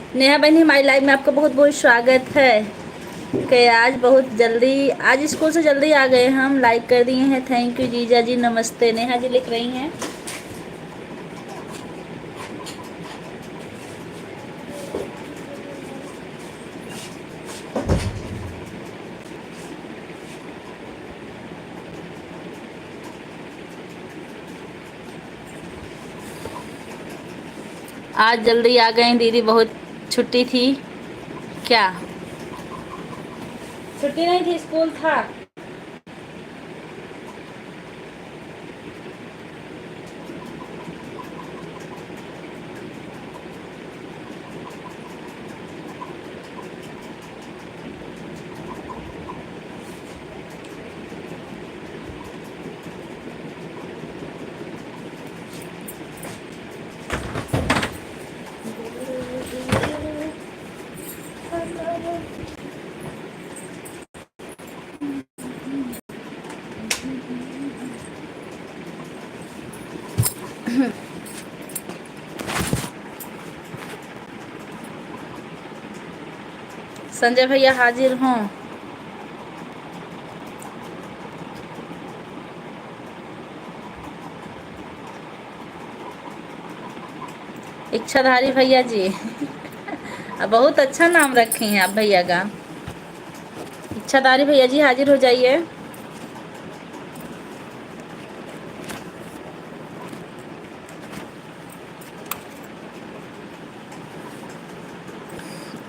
नेहा बहनी हमारी लाइव में आपका बहुत बहुत स्वागत है। कि आज बहुत जल्दी, आज स्कूल से जल्दी आ गए हम, लाइक कर दिए हैं। थैंक यू जीजा जी, नमस्ते। नेहा जी लिख रही हैं आज जल्दी आ गए दीदी, बहुत छुट्टी थी क्या? छुट्टी नहीं थी, स्कूल था। संजय भैया हाजिर हों। इच्छाधारी भैया जी बहुत अच्छा नाम रखे हैं आप भैया का। इच्छाधारी भैया जी हाजिर हो जाइए।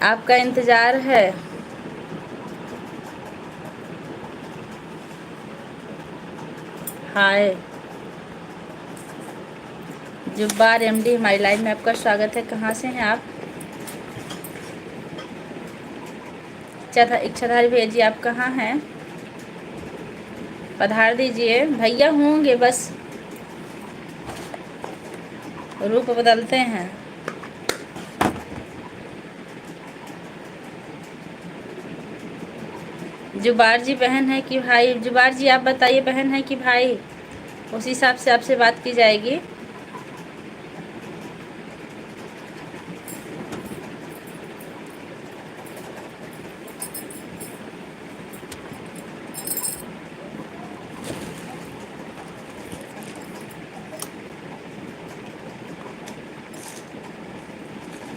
आपका इंतजार है। हाय जुब्बार एमडी, हमारी लाइव में आपका स्वागत है। कहाँ से हैं आप? इच्छाधारी भैया जी आप कहाँ हैं? पधार दीजिए। भैया होंगे, बस रूप बदलते हैं। जुबार जी बहन है कि भाई? जुबार जी आप बताइए, बहन है कि भाई? उस हिसाब से आपसे बात की जाएगी।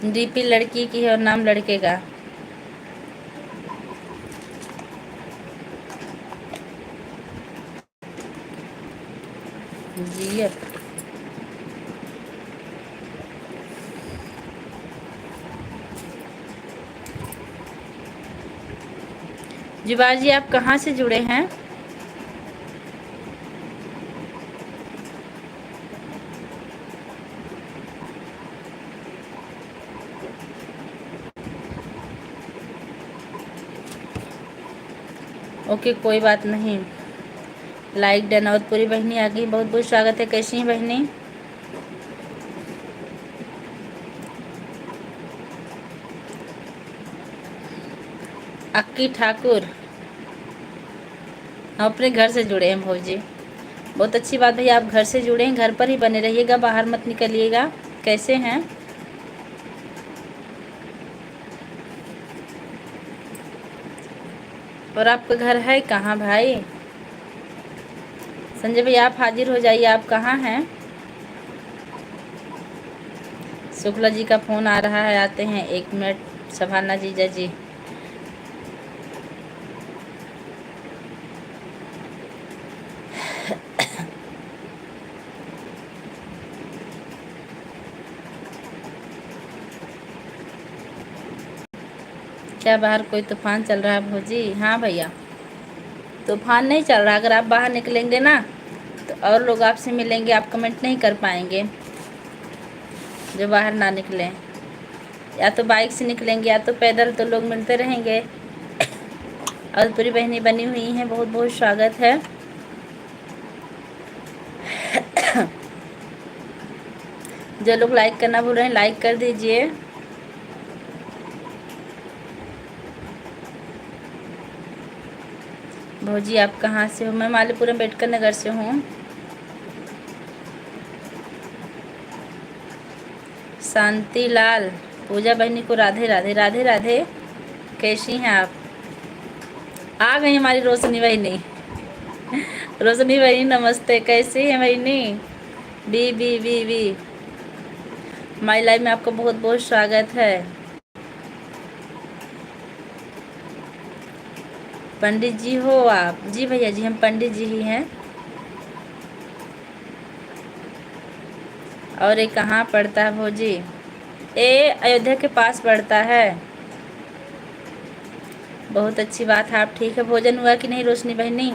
डीपी लड़की की है और नाम लड़के का। जी जुबार जी आप कहाँ से जुड़े हैं? ओके कोई बात नहीं। Like done. और पूरी बहनी आ गई, बहुत बहुत स्वागत है। कैसी हैं बहनी? अक्की ठाकुर, हम अपने घर से जुड़े हैं भौजी। बहुत अच्छी बात भैया, आप घर से जुड़े हैं। घर पर ही बने रहिएगा, बाहर मत निकलिएगा। कैसे हैं? और आपका घर है कहाँ भाई? संजय भैया आप हाजिर हो जाइए। आप कहाँ हैं? शुक्ला जी का फ़ोन आ रहा है, आते हैं। 1 मिनट संभालना जीजा जी। क्या बाहर कोई तूफान चल रहा है भौजी? हाँ भैया, तूफान नहीं चल रहा। अगर आप बाहर निकलेंगे ना तो और लोग आपसे मिलेंगे, आप कमेंट नहीं कर पाएंगे। जो बाहर ना निकलें, या तो बाइक से निकलेंगे या तो पैदल, तो लोग मिलते रहेंगे। और पूरी बहनें बनी हुई हैं, बहुत बहुत स्वागत है। जो लोग लाइक करना भूल रहे हैं, लाइक कर दीजिए। भौजी आप कहाँ से हो? मैं मालीपुर अम्बेडकर नगर से हूँ। शांति लाल, पूजा बहनी को राधे राधे। राधे राधे। कैसी हैं आप? आ गई हमारी रोशनी बहनी। रोशनी बहनी नमस्ते, कैसी है बहनी? बी बी बी बी माई लाइफ में आपका बहुत बहुत स्वागत है। पंडित जी हो आप? जी भैया जी, हम पंडित जी ही हैं। और ये कहाँ पड़ता है भौजी? ये अयोध्या के पास पड़ता है। बहुत अच्छी बात है। आप ठीक है? भोजन हुआ कि नहीं रोशनी बहनी?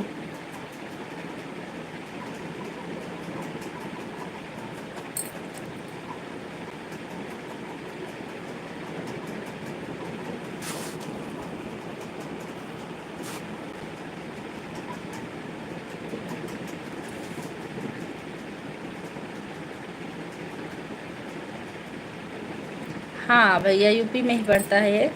हाँ भैया, यूपी में ही पड़ता है ये।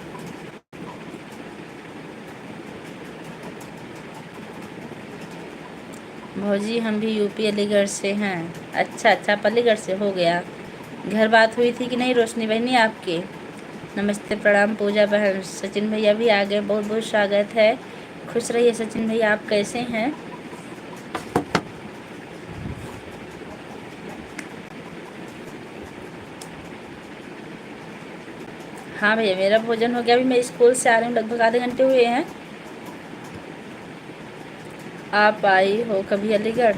भौजी हम भी यूपी अलीगढ़ से हैं। अच्छा अच्छा, आप अलीगढ़ से हो गया। घर बात हुई थी कि नहीं रोशनी बहनी आपकी? नमस्ते प्रणाम पूजा बहन। सचिन भैया भी आ गए, बहुत बहुत स्वागत है। खुश रहिए सचिन भैया। आप कैसे हैं? हाँ भैया, मेरा भोजन हो गया। अभी मैं स्कूल से आ रही हूँ, लगभग आधे घंटे हुए हैं। आप आई हो कभी अलीगढ़?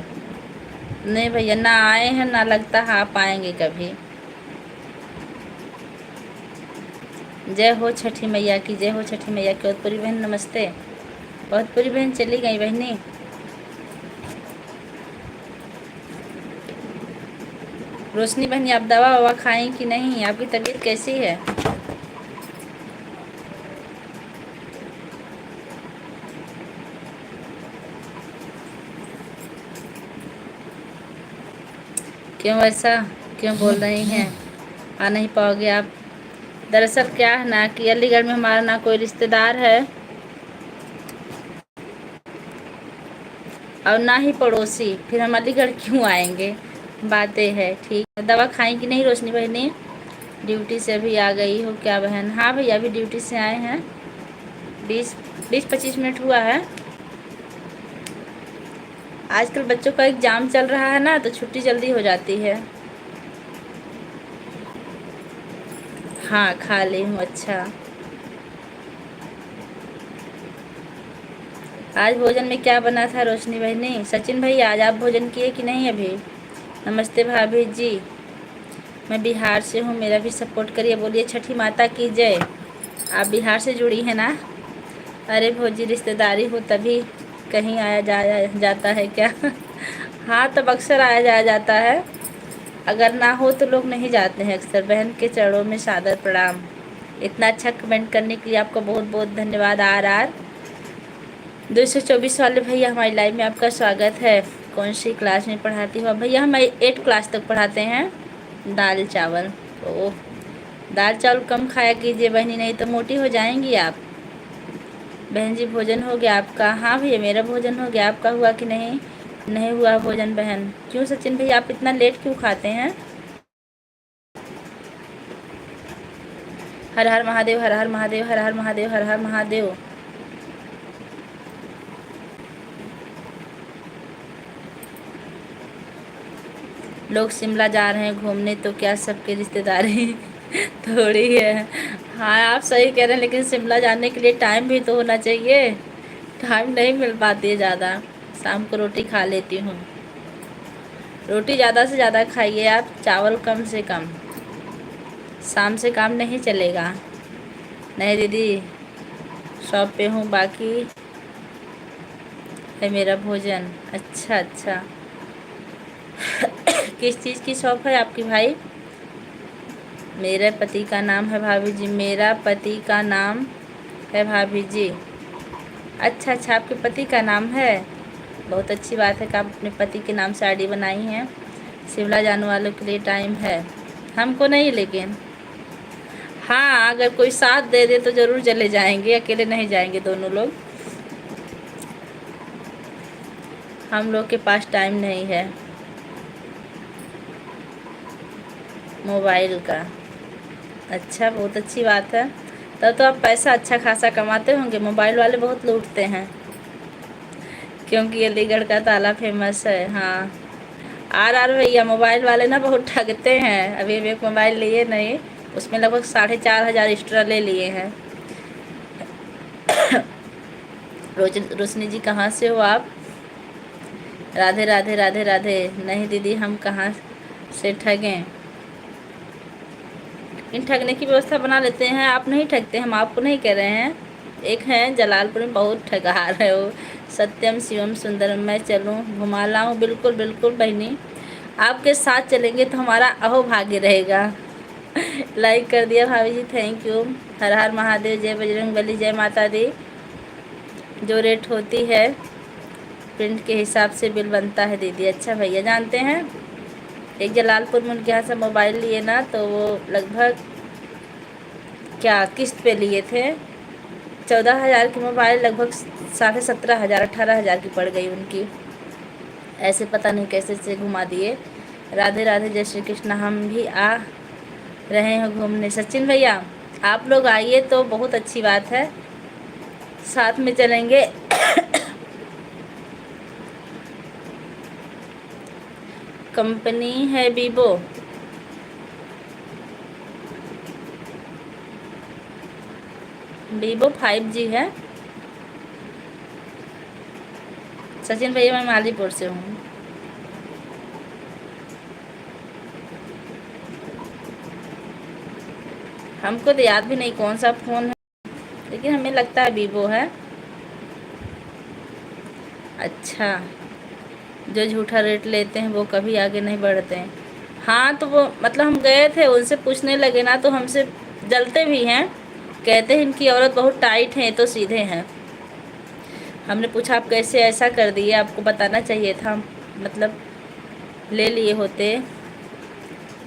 नहीं भैया, ना आए हैं, ना लगता है आप आएंगे कभी। जय हो छठी मैया की, जय हो छठी मैया की। औतपुरी बहन नमस्ते। औतपुरी बहन चली गई बहनी। रोशनी बहनी, आप दवा ववा खाएं कि नहीं? आपकी तबीयत कैसी है? क्यों ऐसा क्यों बोल रही हैं? आ नहीं पाओगे आप? दरअसल क्या है ना कि अलीगढ़ में हमारा ना कोई रिश्तेदार है और ना ही पड़ोसी, फिर हम अलीगढ़ क्यों आएंगे? बातें है। ठीक है, दवा खाएं कि नहीं रोशनी बहनी? ड्यूटी से अभी आ गई हो क्या बहन? हाँ भैया, अभी ड्यूटी से आए हैं। 20-25 मिनट हुआ है। आजकल बच्चों का एग्ज़ाम चल रहा है ना, तो छुट्टी जल्दी हो जाती है। हाँ खा ली हूँ। अच्छा, आज भोजन में क्या बना था रोशनी बहनी? सचिन भाई, आज आप भोजन किए कि नहीं अभी? नमस्ते भाभी जी। मैं बिहार से हूँ, मेरा भी सपोर्ट करिए। बोलिए छठी माता की जय। आप बिहार से जुड़ी हैं ना? अरे भौजी, रिश्तेदारी हो तभी कहीं आया जाया जाता है क्या? हाँ, तब अक्सर आया जाया जाता है। अगर ना हो तो लोग नहीं जाते हैं अक्सर। बहन के चरणों में सादर प्रणाम। इतना अच्छा कमेंट करने के लिए आपका बहुत बहुत धन्यवाद। RR 224 वाले भैया, हमारी लाइव में आपका स्वागत है। कौन सी क्लास में पढ़ाती हो भैया? हम 8 क्लास तक पढ़ाते हैं। दाल चावल। ओह, दाल चावल कम खाया कीजिए बहनी, नहीं तो मोटी हो जाएंगी आप। बहन जी, भोजन हो गया आपका? हाँ भैया, मेरा भोजन हो गया। आपका हुआ कि नहीं? नहीं हुआ भोजन बहन। क्यों सचिन भैया, आप इतना लेट क्यों खाते हैं? हर हर महादेव, हर हर महादेव, हर हर महादेव, हर हर महादेव। लोग शिमला जा रहे हैं घूमने, तो क्या सबके रिश्तेदारी थोड़ी है? हाँ आप सही कह रहे हैं, लेकिन शिमला जाने के लिए टाइम भी तो होना चाहिए। टाइम नहीं मिल पाती है ज़्यादा। शाम को रोटी खा लेती हूँ। रोटी ज़्यादा से ज़्यादा खाइए आप, चावल कम से कम। शाम से काम नहीं चलेगा। नहीं दीदी, शॉप पे हूँ, बाकी है मेरा भोजन। अच्छा अच्छा, किस चीज़ की शॉप है आपकी भाई? मेरे पति का नाम है भाभी जी। मेरा पति का नाम है भाभी जी। अच्छा अच्छा, आपके पति का नाम है। बहुत अच्छी बात है कि आप अपने पति के नाम से आईडी बनाई हैं। शिमला जाने वालों के लिए टाइम है, हमको नहीं लेकिन। हाँ, अगर कोई साथ दे दे तो ज़रूर चले जाएंगे, अकेले नहीं जाएंगे दोनों लोग। हम लोग के पास टाइम नहीं है मोबाइल का। अच्छा, बहुत अच्छी बात है। तब तो आप पैसा अच्छा खासा कमाते होंगे। मोबाइल वाले बहुत लूटते हैं, क्योंकि अलीगढ़ का ताला फेमस है। हाँ, आर भैया, मोबाइल वाले ना बहुत ठगते हैं। अभी हम एक मोबाइल लिए नहीं, उसमें लगभग 4,500 एक्स्ट्रा ले लिए हैं। रोशनी जी, कहाँ से हो आप? राधे राधे राधे राधे। नहीं दीदी, हम कहाँ से ठगें? इन ठगने की व्यवस्था बना लेते हैं। आप नहीं ठगते, हम आपको नहीं कह रहे हैं। एक हैं जलालपुर में, बहुत ठगा रहे हो। सत्यम शिवम सुंदरम, मैं चलूँ घुमा लाऊँ? बिल्कुल बिल्कुल बहनी, आपके साथ चलेंगे तो हमारा अहोभाग्य रहेगा। लाइक कर दिया भाभी जी, थैंक यू। हर हर महादेव, जय बजरंग बली, जय माता दी। जो रेट होती है प्रिंट के हिसाब से बिल बनता है दीदी। अच्छा भैया, जानते हैं एक जलालपुर में उनके यहाँ से मोबाइल लिए ना, तो वो लगभग क्या किस्त पे लिए थे, 14,000 की मोबाइल लगभग 17,500 18,000 की पड़ गई उनकी। ऐसे पता नहीं कैसे से घुमा दिए। राधे राधे, जय श्री कृष्ण। हम भी आ रहे हैं घूमने। सचिन भैया, आप लोग आइए तो बहुत अच्छी बात है, साथ में चलेंगे। कंपनी है वीवो। वीवो 5G है। सचिन भैया, मैं मालीपुर से हूँ। हमको तो याद भी नहीं कौन सा फ़ोन है, लेकिन हमें लगता है वीवो है। अच्छा, जो झूठा रेट लेते हैं वो कभी आगे नहीं बढ़ते हैं। हाँ, तो वो मतलब हम गए थे, उनसे पूछने लगे ना, तो हमसे जलते भी हैं। कहते हैं इनकी औरत बहुत टाइट है, तो सीधे हैं। हमने पूछा आप कैसे ऐसा कर दिए, आपको बताना चाहिए था, मतलब ले लिए होते।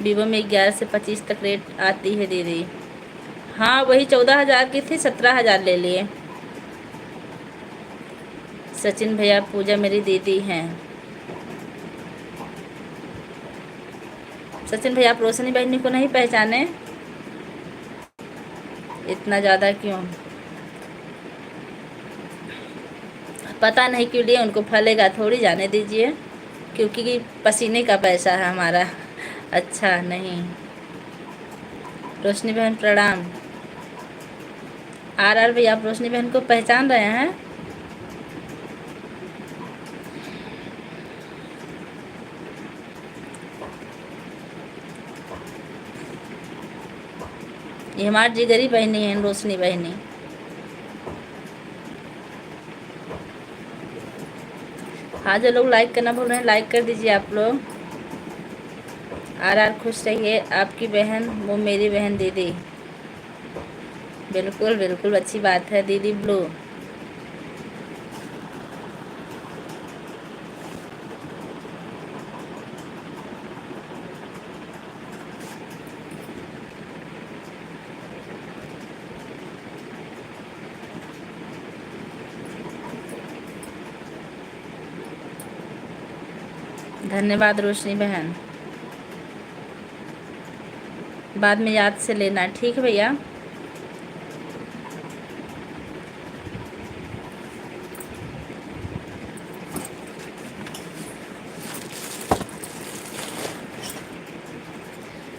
वीवो में 11 से 25 तक रेट आती है दीदी। हाँ, वही 14,000 की थी, 17,000 ले लिए। सचिन भैया, पूजा मेरी दीदी हैं। सचिन भैया, आप रोशनी बहनी को नहीं पहचाने? इतना ज़्यादा क्यों? पता नहीं क्यों लिए, उनको फलेगा थोड़ी, जाने दीजिए, क्योंकि पसीने का पैसा है हमारा। अच्छा नहीं। रोशनी बहन प्रणाम। आर भैया, आप रोशनी बहन को पहचान रहे हैं? ये हमारी जिगरी बहनी है रोशनी बहनी। हाँ, जो लोग लाइक करना भूल रहे हैं, लाइक कर दीजिए आप लोग। आर खुश रहिए, आपकी बहन वो मेरी बहन दीदी। बिल्कुल बिल्कुल, अच्छी बात है दीदी ब्लू। धन्यवाद रोशनी बहन, बाद में याद से लेना, ठीक है भैया।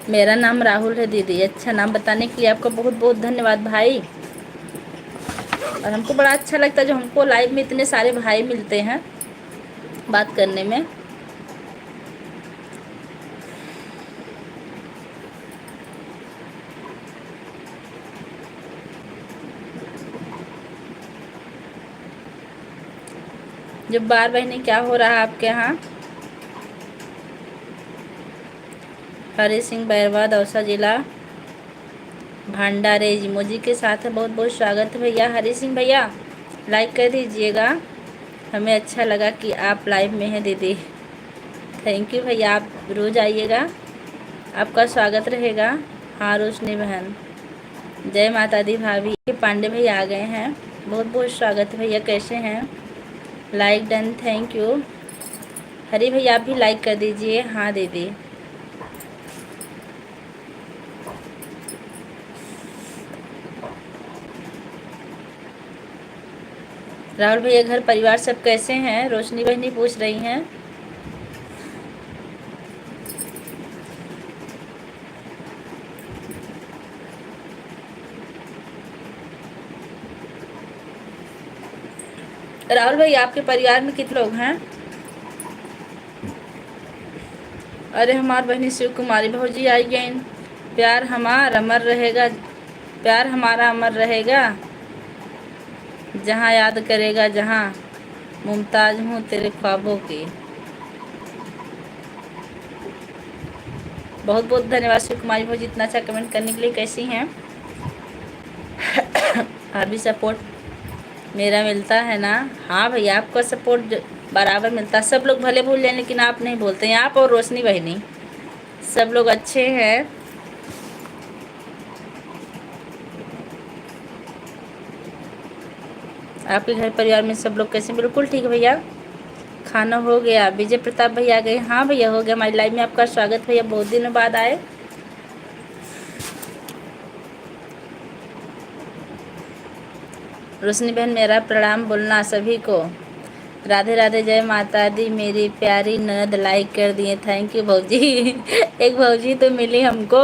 मेरा नाम राहुल है दीदी। अच्छा, नाम बताने के लिए आपका बहुत बहुत धन्यवाद भाई। और हमको बड़ा अच्छा लगता है जो हमको लाइव में इतने सारे भाई मिलते हैं बात करने में। जब बार बहनी, क्या हो रहा है आपके यहाँ? हरी सिंह बैरवा, दौसा जिला, भंडारे इमोजी के साथ है। बहुत बहुत स्वागत है भैया। हरी सिंह भैया, लाइक कर दीजिएगा, हमें अच्छा लगा कि आप लाइव में हैं दीदी। थैंक यू भैया, आप रोज़ आइएगा, आपका स्वागत रहेगा। हाँ रोशनी बहन, जय माता दी भाभी। पांडे भैया आ गए हैं, बहुत बहुत स्वागत है भैया, कैसे हैं? Like done, thank you. Hari भैया, आप भी लाइक कर दीजिए। हाँ दीदी। राहुल भैया घर परिवार सब कैसे हैं? रोशनी बहनी पूछ रही हैं। राहुल भैया आपके परिवार में कितने लोग हैं? अरे हमारी बहनी शिव कुमारी भौजी आई गई। प्यार हमारा अमर रहेगा, प्यार हमारा अमर रहेगा, जहाँ याद करेगा, जहाँ मुमताज हूँ तेरे ख्वाबों की। बहुत बहुत धन्यवाद शिव कुमारी भौजी इतना अच्छा कमेंट करने के लिए। कैसी हैं? अभी सपोर्ट मेरा मिलता है ना? हाँ भैया आपका सपोर्ट बराबर मिलता है। सब लोग भले भूल जाए लेकिन आप नहीं बोलते हैं। आप और रोशनी बहनी सब लोग अच्छे हैं। आपके घर परिवार में सब लोग कैसे? बिल्कुल ठीक है भैया। खाना हो गया? विजय प्रताप भैया आ गए? हाँ भैया हो गया। हमारी लाइव में आपका स्वागत भैया, बहुत दिनों बाद आए। रोशनी बहन मेरा प्रणाम बोलना सभी को। राधे राधे, जय माता दी। मेरी प्यारी ननद लाइक कर दिए, थैंक यू भौजी। एक भौजी तो मिली हमको,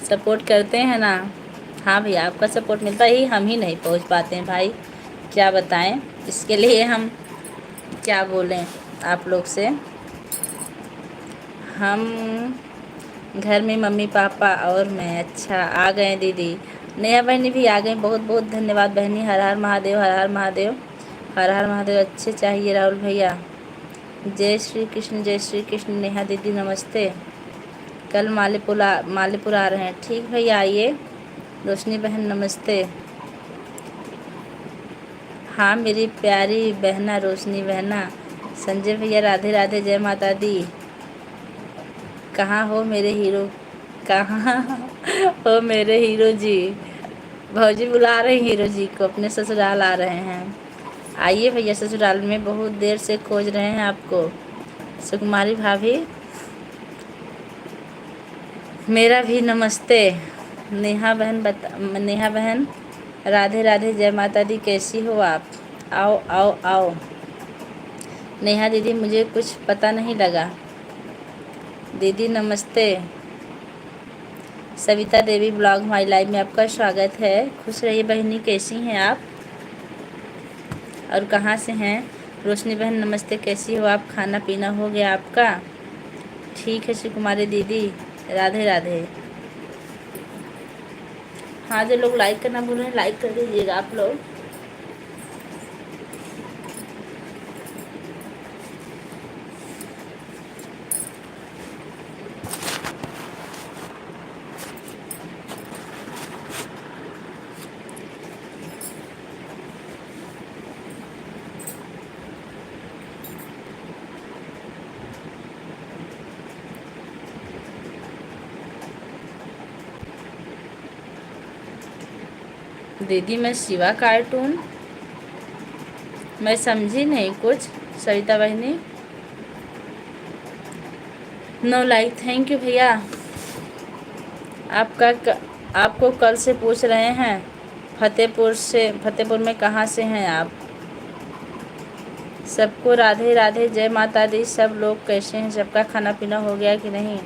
सपोर्ट करते हैं ना। हाँ भैया आपका सपोर्ट मिलता ही, हम ही नहीं पहुंच पाते हैं भाई, क्या बताएं। इसके लिए हम क्या बोलें आप लोग से। हम घर में मम्मी पापा और मैं। अच्छा आ गए दीदी। नेहा बहनी भी आ गई, बहुत बहुत धन्यवाद बहनी। हर हर महादेव, हर हर महादेव, हर हर महादेव। अच्छे चाहिए राहुल भैया। जय श्री कृष्ण, जय श्री कृष्ण। नेहा दीदी नमस्ते। कल मालेपुर आ रहे हैं? ठीक भैया आइए। रोशनी बहन नमस्ते। हाँ मेरी प्यारी बहना रोशनी बहना। संजय भैया राधे राधे, जय माता दी। कहाँ हो मेरे हीरो, कहाँ हो मेरे हीरो जी? भौजी बुला रहे हैं हीरो जी को, अपने ससुराल आ रहे हैं। आइए भैया ससुराल में, बहुत देर से खोज रहे हैं आपको। सुकुमारी भाभी मेरा भी नमस्ते। नेहा बहन राधे राधे, जय माता दी। कैसी हो आप? आओ आओ आओ। नेहा दीदी मुझे कुछ पता नहीं लगा। दीदी नमस्ते। सविता देवी ब्लॉग हमारी लाइव में आपका स्वागत है। खुश रहिए बहनी। कैसी हैं आप और कहाँ से हैं? रोशनी बहन नमस्ते, कैसी हो आप? खाना पीना हो गया आपका? ठीक है शिव कुमारी दीदी, राधे राधे। हाँ जो लोग लाइक करना भूल रहे हैं लाइक कर दीजिएगा आप लोग। दीदी मैं शिवा कार्टून, मैं समझी नहीं कुछ। सविता बहनी नो लाइक, थैंक यू भैया। आपको कल से पूछ रहे हैं फतेहपुर में कहाँ से हैं आप? सबको राधे राधे, जय माता दी। सब लोग कैसे हैं? सबका खाना पीना हो गया कि नहीं?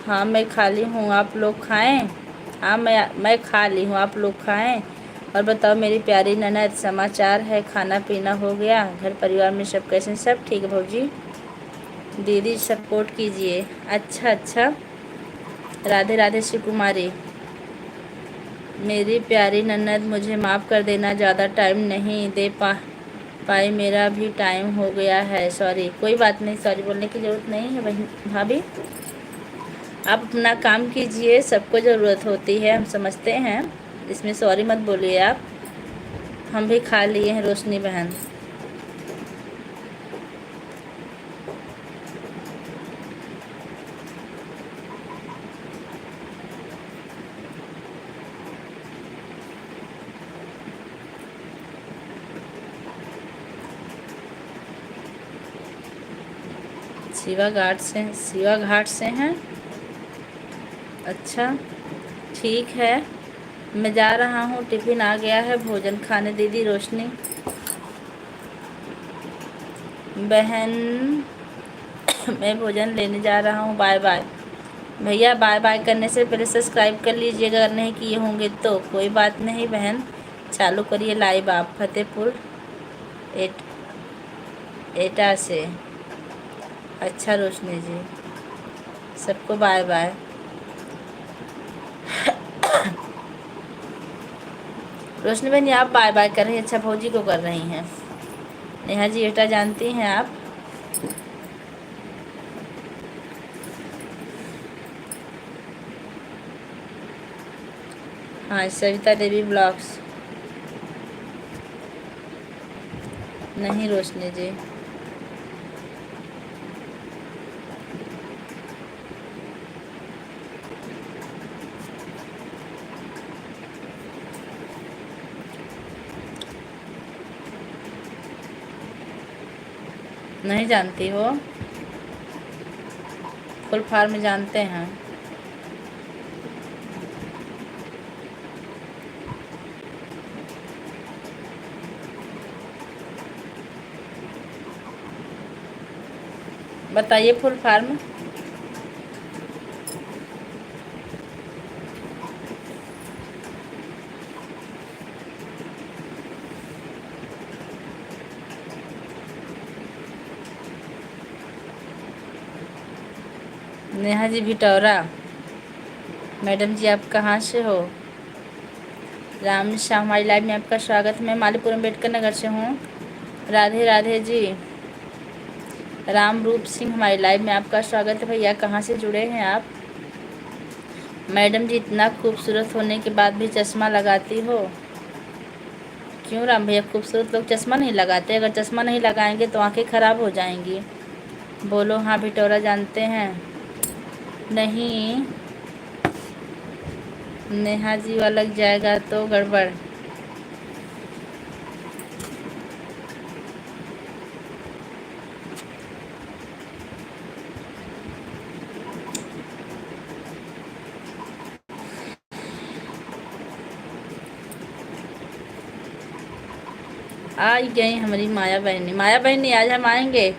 हाँ मैं खाली हूँ, आप लोग खाएं? हाँ मैं खा ली हूँ, आप लोग खाएं? और बताओ मेरी प्यारी ननद, समाचार है? खाना पीना हो गया? घर परिवार में सब कैसे हैं? सब ठीक है भौजी। दीदी सपोर्ट कीजिए। अच्छा अच्छा। राधे राधे शिव कुमारी। मेरी प्यारी ननद मुझे माफ़ कर देना, ज़्यादा टाइम नहीं दे पाई, मेरा भी टाइम हो गया है, सॉरी। कोई बात नहीं, सॉरी बोलने की ज़रूरत नहीं है बहन भाभी। आप अपना काम कीजिए, सबको ज़रूरत होती है, हम समझते हैं, इसमें सॉरी मत बोलिए आप। हम भी खा लिए हैं रोशनी बहन। शिवा घाट से हैं? अच्छा ठीक है, मैं जा रहा हूँ, टिफ़िन आ गया है, भोजन खाने। दीदी रोशनी बहन मैं भोजन लेने जा रहा हूँ, बाय बाय। भैया बाय बाय करने से पहले सब्सक्राइब कर लीजिएगा, अगर नहीं किए होंगे तो। कोई बात नहीं बहन, चालू करिए लाइव आप फतेहपुर एटा से। अच्छा रोशनी जी, सबको बाय बाय। रोशनी बहन आप बाय बाय कर रही हैं, अच्छा भौजी को कर रही हैं। नेहा जी एटा जानती हैं आप? हाँ सविता देवी ब्लॉग्स। नहीं रोशनी जी, नहीं जानती हो? फुल फॉर्म जानते हैं? बताइए full form. Neha ji Bhitaura. Madam जी आप कहाँ से हो? राम शाह हमारी लाइव में आपका स्वागत है। मैं मालीपुर अम्बेडकर नगर से हूँ। राधे राधे जी। राम रूप सिंह हमारी लाइव में आपका स्वागत है। भैया कहाँ से जुड़े हैं आप? मैडम जी इतना खूबसूरत होने के बाद भी चश्मा लगाती हो क्यों? राम भैया खूबसूरत लोग चश्मा नहीं लगाते? अगर चश्मा नहीं लगाएंगे तो आंखें खराब हो जाएंगी। बोलो हाँ भिटौरा जानते हैं? नहीं, नेहा जी वाला लग जाएगा तो गड़बड़। आ गई हमारी माया बहनी। माया बहनी आज हम आएंगे,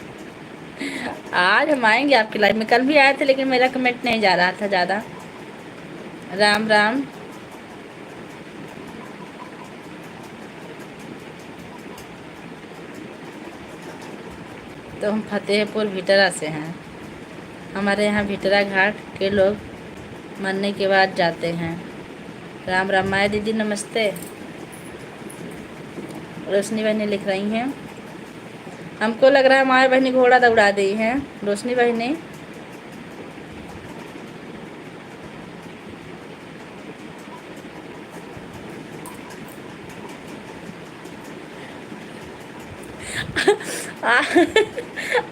आज हम आएंगे आपकी लाइफ में। कल भी आए थे लेकिन मेरा कमेंट नहीं जा रहा था ज़्यादा। राम राम। तो हम फतेहपुर भिटरा से हैं। हमारे यहाँ भिटरा घाट के लोग मरने के बाद जाते हैं। राम राम। माया दीदी नमस्ते। रोशनी बहनी लिख रही हैं, हमको लग रहा है माया बहनी घोड़ा दौड़ा दी हैं। रोशनी बहनी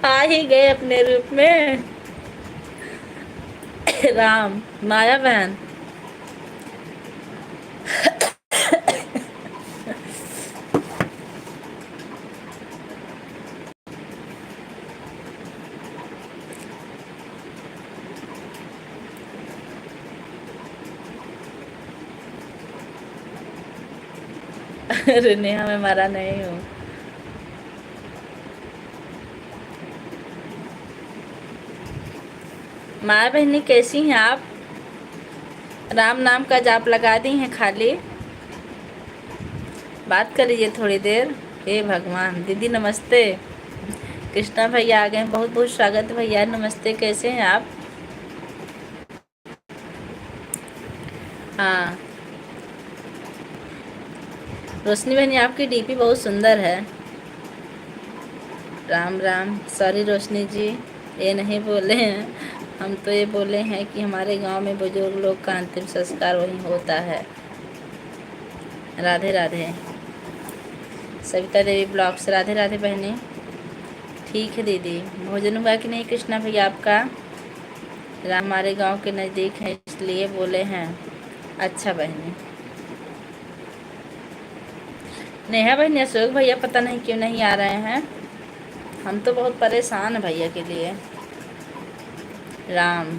आ ही गए अपने रूप में। राम माया बहन अरे नेहा मैं मरा नहीं हूँ। माया बहनी कैसी हैं आप? राम नाम का जाप लगा दी हैं खाली? बात कर लीजिए थोड़ी देर। हे भगवान। दीदी नमस्ते। कृष्णा भैया आ गए, बहुत बहुत स्वागत भैया। नमस्ते, कैसे हैं आप? हाँ रोशनी बहनी आपकी डीपी बहुत सुंदर है। राम राम। सॉरी रोशनी जी, ये नहीं बोले हैं हम, तो ये बोले हैं कि हमारे गांव में बुजुर्ग लोग का अंतिम संस्कार वहीं होता है। राधे राधे। सविता देवी ब्लॉग्स। राधे राधे बहनी। ठीक है दीदी। भोजन हुआ कि नहीं कृष्णा भैया आपका? राम हमारे गांव के नज़दीक है इसलिए बोले हैं। अच्छा बहनी। नेहा बहनी अशोक भैया पता नहीं क्यों नहीं आ रहे हैं, हम तो बहुत परेशान हैं भैया के लिए। राम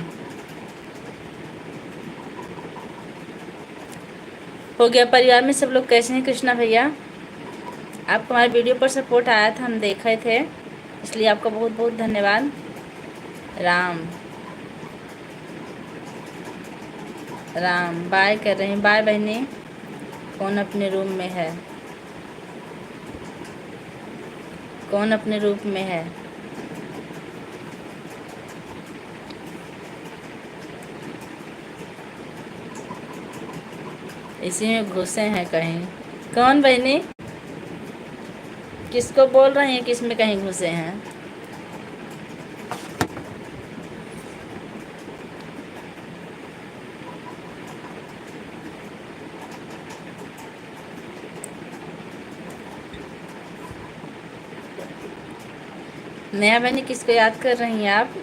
हो गया। परिवार में सब लोग कैसे हैं कृष्णा भैया? आपको हमारे वीडियो पर सपोर्ट आया था, हम देखे थे। इसलिए आपका बहुत बहुत धन्यवाद। राम राम बाय कर रहे हैं। बाय बहनी। कौन अपने रूम में है? कौन अपने रूप में है? इसी में घुसे हैं कहीं। कौन बहनी? किसको बोल रहे हैं किस में कहीं घुसे हैं? नया बहनी किसको याद कर रही हैं आप?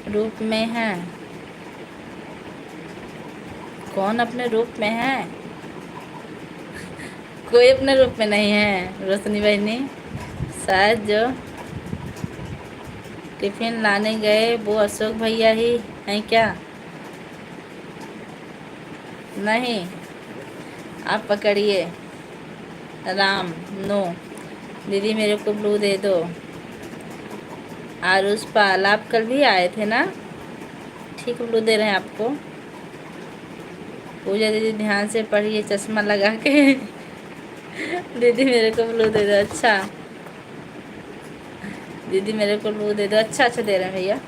रूप में है? कौन अपने रूप में है? कोई अपने रूप में नहीं है रोशनी बहनी। शायद जो टिफिन लाने गए वो अशोक भैया ही हैं क्या? नहीं, आप पकड़िए। राम नो। दीदी मेरे को ब्लू दे दो। आरुष पाल आप कल भी आए थे ना? ठीक, ब्लू दे रहे हैं आपको। पूजा दीदी ध्यान से पढ़िए चश्मा लगा के। दीदी मेरे को ब्लू दे दो। अच्छा दीदी मेरे को ब्लू दे दो। अच्छा अच्छा दे रहे हैं भैया।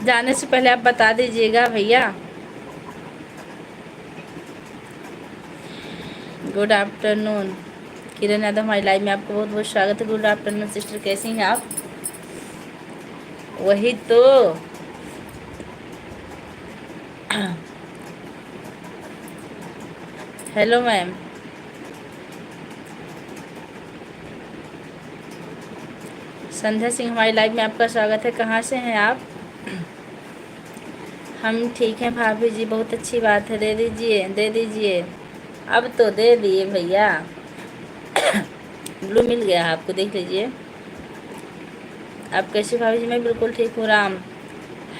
जाने से पहले आप बता दीजिएगा भैया। गुड आफ्टरनून किरण यादव हमारी लाइव में आपको बहुत बहुत स्वागत है। गुड आफ्टरनून सिस्टर, कैसी हैं आप? वही तो। Hello ma'am. संध्या सिंह हमारी लाइव में आपका स्वागत है। कहाँ से हैं आप? हम ठीक हैं भाभी जी, बहुत अच्छी बात है। दे दीजिए दे दीजिए। अब तो दे दिए भैया। ब्लू मिल गया आपको, देख लीजिए। आप कैसे भाभी जी? मैं बिल्कुल ठीक हूँ। Ram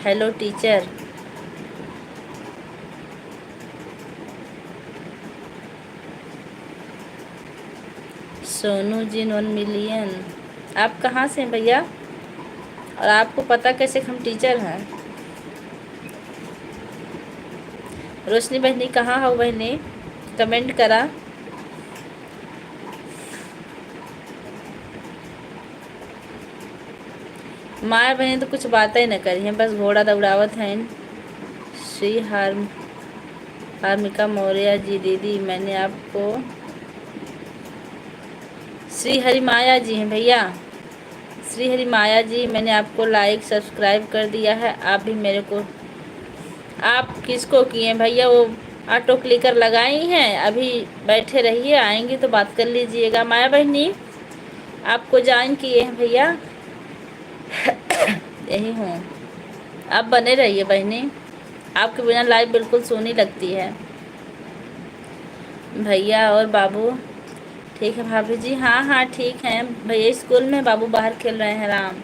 hello teacher. Sonu ji 1 million. आप कहाँ से हैं भैया? और आपको पता कैसे कि हम टीचर हैं? रोशनी बहनी कहाँ हो बहनी? कमेंट करा। माया बहनी तो कुछ बातें ही न करी हैं, बस घोड़ा दौड़ावत हैं। श्री हार्मिका मौर्य जी दीदी मैंने आपको। श्री हरि माया जी हैं भैया। श्री हरि माया जी मैंने आपको लाइक सब्सक्राइब कर दिया है। आप भी मेरे को। आप किसको किए भैया? वो ऑटो क्लिकर लगाई हैं। अभी बैठे रहिए, आएंगी तो बात कर लीजिएगा। माया बहनी आपको ज्वाइन किए हैं भैया। यही हूँ। आप बने रहिए बहनी, आपके बिना लाइव बिल्कुल सोनी लगती है। भैया और बाबू ठीक है भाभी जी? हाँ हाँ ठीक हैं भैया, स्कूल में, बाबू बाहर खेल रहे हैं। राम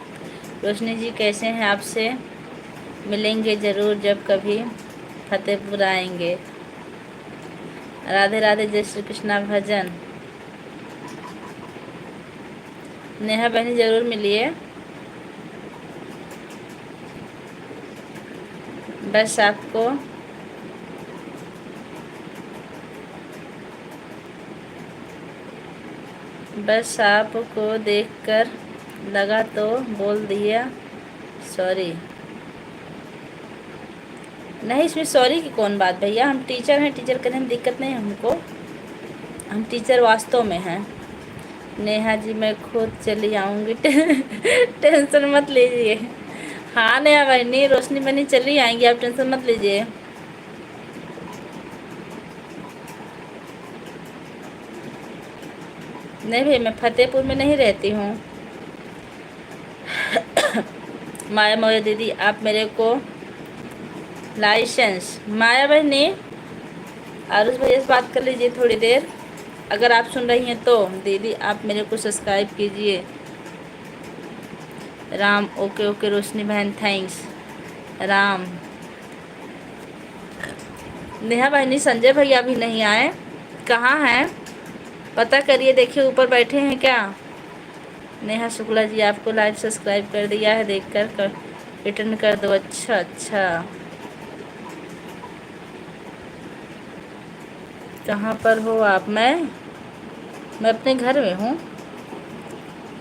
रोशनी जी कैसे हैं? आपसे मिलेंगे ज़रूर जब कभी फतेहपुर आएंगे। राधे राधे, जय श्री कृष्णा भजन। नेहा बहनी ज़रूर मिलिए। बस आपको बस आपको देखकर लगा तो बोल दिया सॉरी। नहीं, इसमें सॉरी की कौन बात भैया? हम टीचर हैं, टीचर करने में दिक्कत नहीं है हमको। हम टीचर वास्तव में हैं। नेहा जी मैं खुद चली आऊँगी। टेंशन मत लीजिए। हाँ नेहा बहनी, रोशनी बहनी चली आएंगी, आप टेंशन मत लीजिए। नहीं भाई, मैं फतेहपुर में नहीं रहती हूँ। माया मौर्य दीदी आप मेरे को लाइसेंस। माया बहनी आरुष भैया से बात कर लीजिए थोड़ी देर। अगर आप सुन रही हैं तो दीदी आप मेरे को सब्सक्राइब कीजिए। राम ओके ओके रोशनी बहन थैंक्स। राम नेहा बहनी संजय भैया भी नहीं आए, कहाँ हैं पता करिए, देखिए ऊपर बैठे हैं क्या। नेहा शुक्ला जी आपको लाइव सब्सक्राइब कर दिया है, देखकर रिटर्न कर दो। अच्छा अच्छा, कहाँ पर हो आप? मैं अपने घर में हूँ।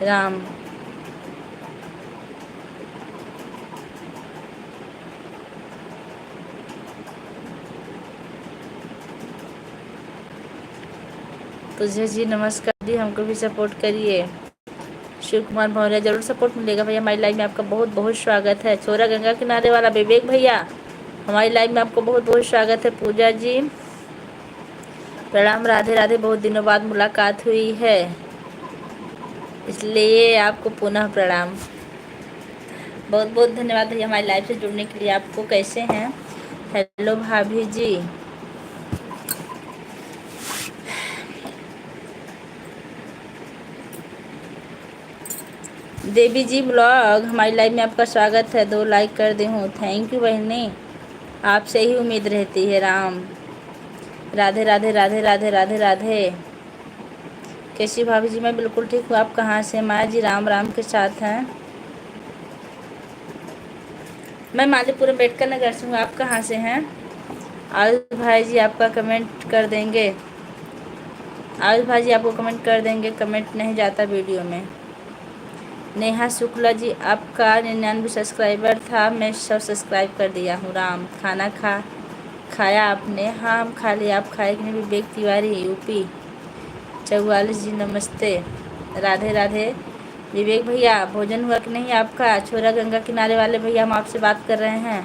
राम तुझे जी नमस्कार जी, हमको भी सपोर्ट करिए। शिव कुमार मौर्य जरूर सपोर्ट मिलेगा भैया। हमारी लाइव में आपका बहुत बहुत स्वागत है। छोरा गंगा किनारे वाला विवेक भैया हमारी लाइव में आपको बहुत बहुत स्वागत है। पूजा जी प्रणाम, राधे राधे, बहुत दिनों बाद मुलाकात हुई है इसलिए आपको पुनः प्रणाम। बहुत बहुत धन्यवाद भैया हमारी लाइव से जुड़ने के लिए। आपको कैसे हैं? हेलो भाभी जी। देवी जी ब्लॉग हमारी लाइव में आपका स्वागत है। 2 लाइक कर दी हूँ, थैंक यू बहनी, आपसे ही उम्मीद रहती है। राम राधे राधे राधे राधे राधे राधे। कैसी भाभी जी? मैं बिल्कुल ठीक हूँ। आप कहाँ से? माया जी राम राम के साथ हैं। मैं मालीपुरम अम्बेडकर नगर से हूँ। आप कहाँ से हैं? आयुष भाई जी आपका कमेंट कर देंगे। आयुष भाई जी आपको कमेंट कर देंगे, कमेंट नहीं जाता वीडियो में। नेहा शुक्ला जी आपका 99 सब्सक्राइबर था, मैं 100 सब्सक्राइब कर दिया हूँ। राम खाना खाया आपने? हाँ हम खा लिया, आप खाए कि नहीं? विवेक तिवारी यूपी 44 जी नमस्ते, राधे राधे। विवेक भैया भोजन हुआ कि नहीं आपका? छोरा गंगा किनारे वाले भैया हम आपसे बात कर रहे हैं।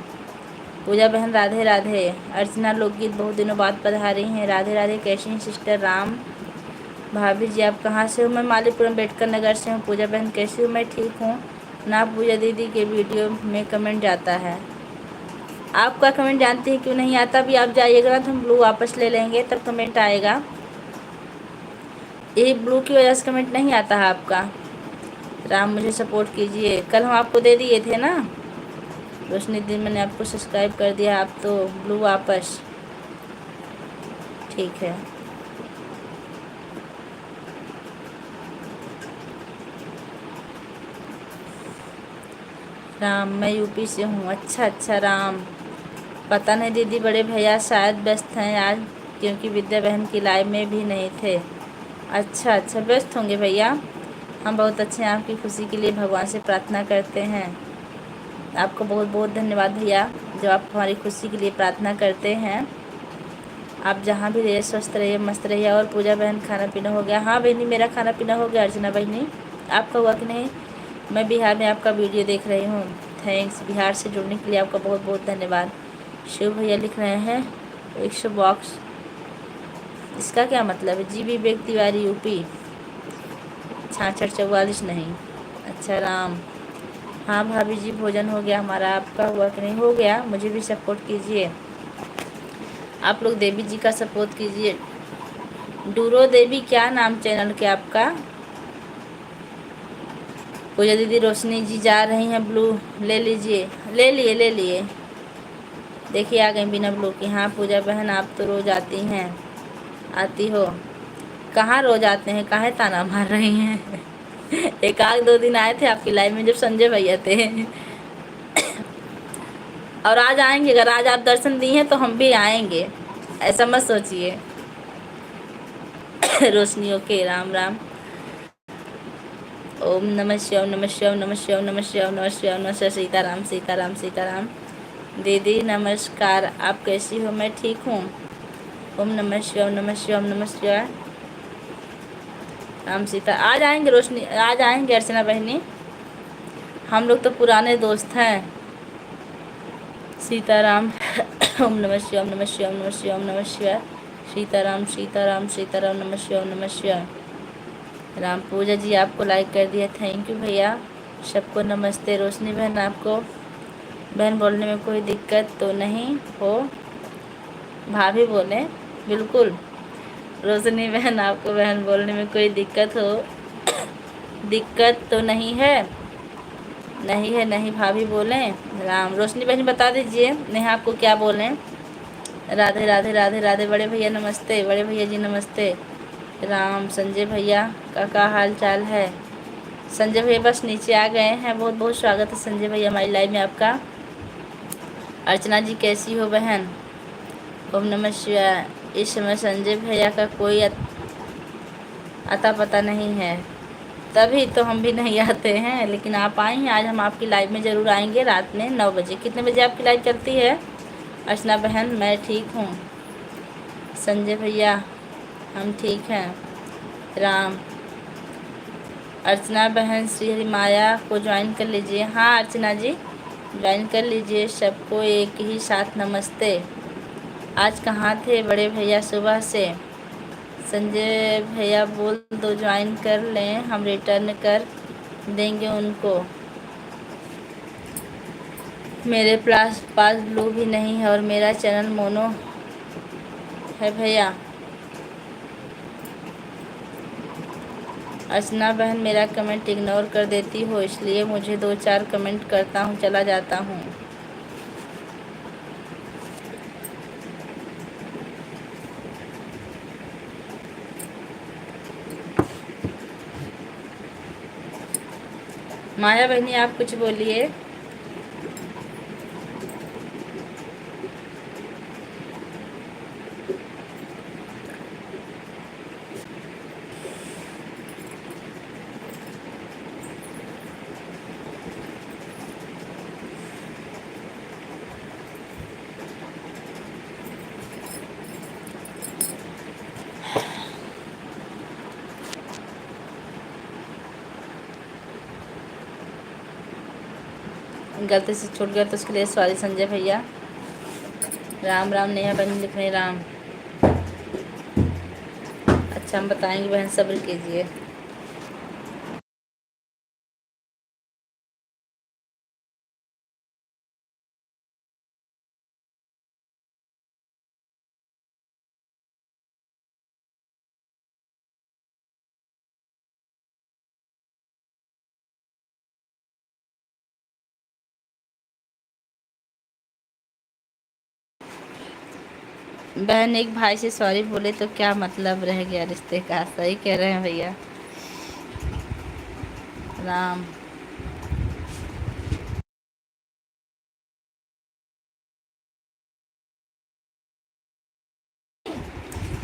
पूजा बहन राधे राधे। अर्चना लोकगीत बहुत दिनों बाद पधारी हैं, राधे राधे। कैसी हैं सिस्टर? राम भाभी जी आप कहाँ से हो? मैं मालीपुरम अम्बेडकर नगर से हूँ। पूजा बहन कैसी हूँ? मैं ठीक हूँ ना। पूजा दीदी के वीडियो में कमेंट जाता है, आपका कमेंट जानते हैं क्यों नहीं आता? अभी आप जाइएगा ना तो हम ब्लू वापस ले लेंगे तब कमेंट आएगा। यही ब्लू की वजह से कमेंट नहीं आता है आपका। राम मुझे सपोर्ट कीजिए, कल हम आपको दे दिए थे ना रोशनी दिन, मैंने आपको सब्सक्राइब कर दिया, आप तो ब्लू वापस, ठीक है। राम मैं यूपी से हूँ। अच्छा अच्छा राम, पता नहीं दीदी, बड़े भैया शायद व्यस्त हैं आज, क्योंकि विद्या बहन की लाइव में भी नहीं थे। अच्छा अच्छा व्यस्त होंगे भैया, हम बहुत अच्छे हैं, आपकी खुशी के लिए भगवान से प्रार्थना करते हैं। आपको बहुत बहुत धन्यवाद भैया जो आप हमारी खुशी के लिए प्रार्थना करते हैं। आप जहाँ भी रहिए स्वस्थ रहिए, मस्त रहिए। और पूजा बहन खाना पीना हो गया? हाँ बहनी मेरा खाना पीना हो गया। अर्चना बहनी आपका हुआ कि नहीं? मैं बिहार में आपका वीडियो देख रही हूँ, थैंक्स। बिहार से जुड़ने के लिए आपका बहुत बहुत धन्यवाद। शिव भैया लिख रहे हैं 100 बॉक्स, इसका क्या मतलब है? जी विवेक तिवारी यूपी 6644 नहीं। अच्छा राम हाँ भाभी जी भोजन हो गया हमारा, आपका हुआ कि नहीं? हो गया। मुझे भी सपोर्ट कीजिए, आप लोग देवी जी का सपोर्ट कीजिए। डूरो देवी क्या नाम चैनल के आपका? पूजा दीदी रोशनी जी जा रही हैं ब्लू, ले लीजिए। ले लिए देखिए आ गई बिना ब्लू की। हाँ पूजा बहन आप तो रोज आती हैं, आती हो। कहाँ रोज आते हैं, काहे ताना मार रही हैं? एक आध 2 दिन आए थे आपकी लाइव में जब संजय भैया थे। और आज आएंगे, अगर आज आप दर्शन दी हैं तो हम भी आएंगे, ऐसा मत सोचिए। रोशनी ओके। राम राम। ओम नमः शिवाय, नमः शिवाय, नमः शिवाय, नमः शिवाय, नमः शिवाय, नमः शिवाय। सीताराम सीताराम सीताराम। दीदी नमस्कार, आप कैसी हो? मैं ठीक हूँ। ओम नमः शिवाय, नमः शिवाय, नमः शिवाय। राम सीता आज आएंगे, रोशनी आज आएंगे। अर्चना बहनी हम लोग तो पुराने दोस्त हैं। सीताराम। ओम नमः शिवाय, नमः शिवाय, नमः शिवाय, नमः शिवाय। सीताराम सीताराम सीताराम, नमः शिवाय, नमः शिवाय। राम पूजा जी आपको लाइक कर दिया, थैंक यू भैया। सबको नमस्ते। रोशनी बहन आपको बहन बोलने में कोई दिक्कत तो नहीं हो? भाभी बोले बिल्कुल। रोशनी बहन, आपको बहन बोलने में कोई दिक्कत हो? दिक्कत तो नहीं है? नहीं है, नहीं भाभी बोलें? राम। रोशनी बहन बता दीजिए नेहा आपको क्या बोलें। राधे राधे राधे राधे। बड़े भैया नमस्ते, बड़े भैया जी नमस्ते। राम। संजय भैया का क्या हाल चाल है? संजय भैया बस नीचे आ गए हैं। बहुत बहुत स्वागत है संजय भैया हमारी लाइव में आपका। अर्चना जी कैसी हो बहन? ओम नमः शिवाय। इस समय संजय भैया का कोई अता पता नहीं है, तभी तो हम भी नहीं आते हैं, लेकिन आप आई हैं। आज हम आपकी लाइव में ज़रूर आएंगे रात में 9 बजे। कितने बजे आपकी लाइव चलती है? अर्चना बहन मैं ठीक हूँ। संजय भैया हम ठीक हैं। राम। अर्चना बहन श्री माया को ज्वाइन कर लीजिए। हाँ अर्चना जी ज्वाइन कर लीजिए। सबको एक ही साथ नमस्ते। आज कहाँ थे बड़े भैया सुबह से? संजय भैया बोल दो ज्वाइन कर लें, हम रिटर्न कर देंगे उनको। मेरे पास ब्लू भी नहीं है और मेरा चैनल मोनो है भैया। अर्चना बहन मेरा कमेंट इग्नोर कर देती हो, इसलिए मुझे 2-4 कमेंट करता हूँ चला जाता हूँ। माया बहनी आप कुछ बोलिए। गलती से छूट गया तो उसके लिए सॉरी संजय भैया। राम राम। नेहा बहन लिख रहे राम। अच्छा हम बताएंगे बहन, सब्र कीजिए। बहन एक भाई से सॉरी बोले तो क्या मतलब रह गया रिश्ते का? सही कह रहे हैं भैया। राम।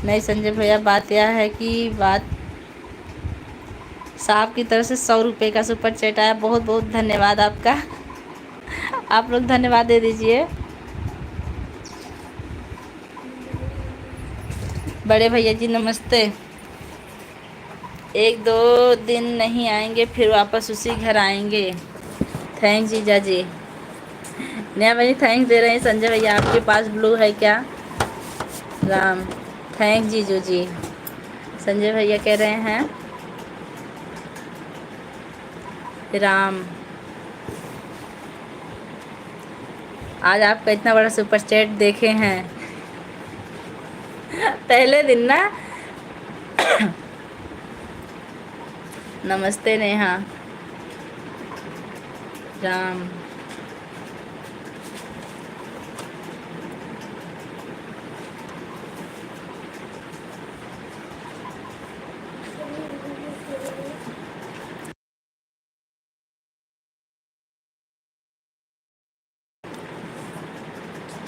नहीं संजय भैया बात यह है कि बात साहब की तरफ से 100 रुपये का सुपर चैट आया। बहुत बहुत धन्यवाद आपका। आप लोग धन्यवाद दे दीजिए। बड़े भैया जी नमस्ते। 1-2 दिन नहीं आएंगे, फिर वापस उसी घर आएंगे। थैंक्स जीजा जी। नया भाई थैंक्स दे रहे हैं। संजय भैया आपके पास ब्लू है क्या? राम। थैंक्स जीजू जी। संजय भैया कह रहे हैं राम। आज आपका इतना बड़ा सुपर चैट देखे हैं पहले दिन ना। नमस्ते नेहा। राम।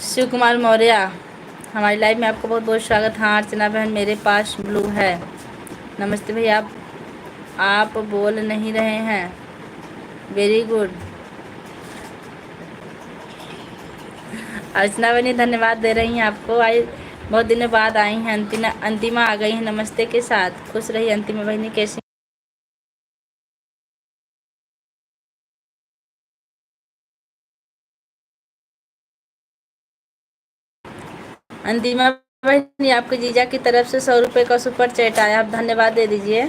शिव कुमार मौर्य हमारी लाइव में आपको बहुत बहुत स्वागत। हाँ अर्चना बहन मेरे पास ब्लू है। नमस्ते भैया। आप बोल नहीं रहे हैं? Very good. अर्चना बहनी धन्यवाद दे रही हैं आपको। आई बहुत दिनों बाद आई हैं। अंतिमा आ गई हैं नमस्ते के साथ। खुश रही अंतिमा बहनी। कैसी? अंतिमा बहनी आपके जीजा की तरफ से 100 रुपये का सुपर चैट आया। आप धन्यवाद दे दीजिए।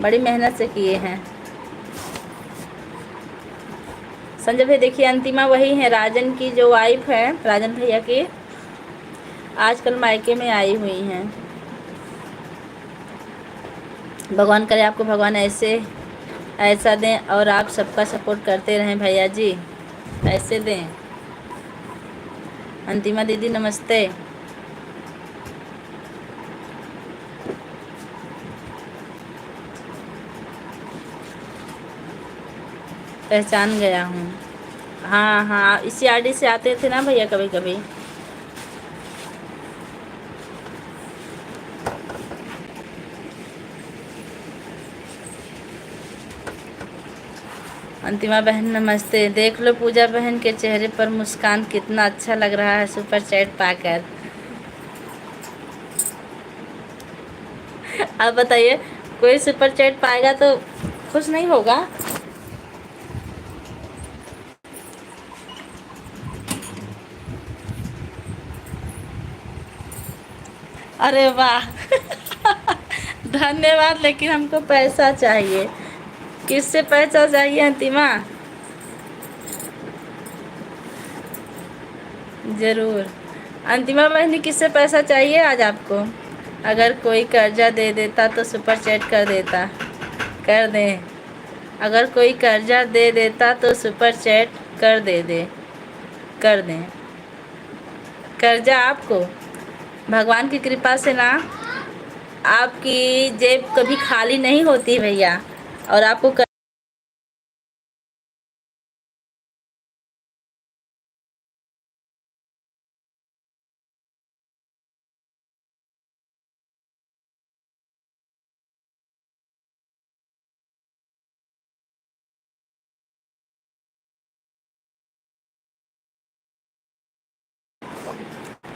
बड़ी मेहनत से किए हैं। संजय भाई देखिए अंतिमा वही है राजन की जो वाइफ है, राजन भैया की। आजकल मायके में आई हुई हैं। भगवान करे आपको भगवान ऐसा दें और आप सबका सपोर्ट करते रहें भैया जी, ऐसे दें। अंतिमा दीदी नमस्ते। पहचान गया हूँ। हाँ हाँ, इसी आईडी से आते थे ना भैया कभी कभी। अंतिमा बहन नमस्ते। देख लो पूजा बहन के चेहरे पर मुस्कान, कितना अच्छा लग रहा है सुपर चैट पाकर। आप बताइए, कोई सुपर चैट पाएगा तो खुश नहीं होगा? अरे वाह धन्यवाद, लेकिन हमको पैसा चाहिए। किससे पैसा चाहिए अंतिमा? ज़रूर। अंतिमा बहनी, किससे पैसा चाहिए आज आपको? अगर कोई कर्जा दे देता तो सुपर चैट कर देता। कर दें। अगर कोई कर्जा दे देता तो सुपर चैट कर दें। कर्जा आपको भगवान की कृपा से ना, आपकी जेब कभी खाली नहीं होती भैया। और आपको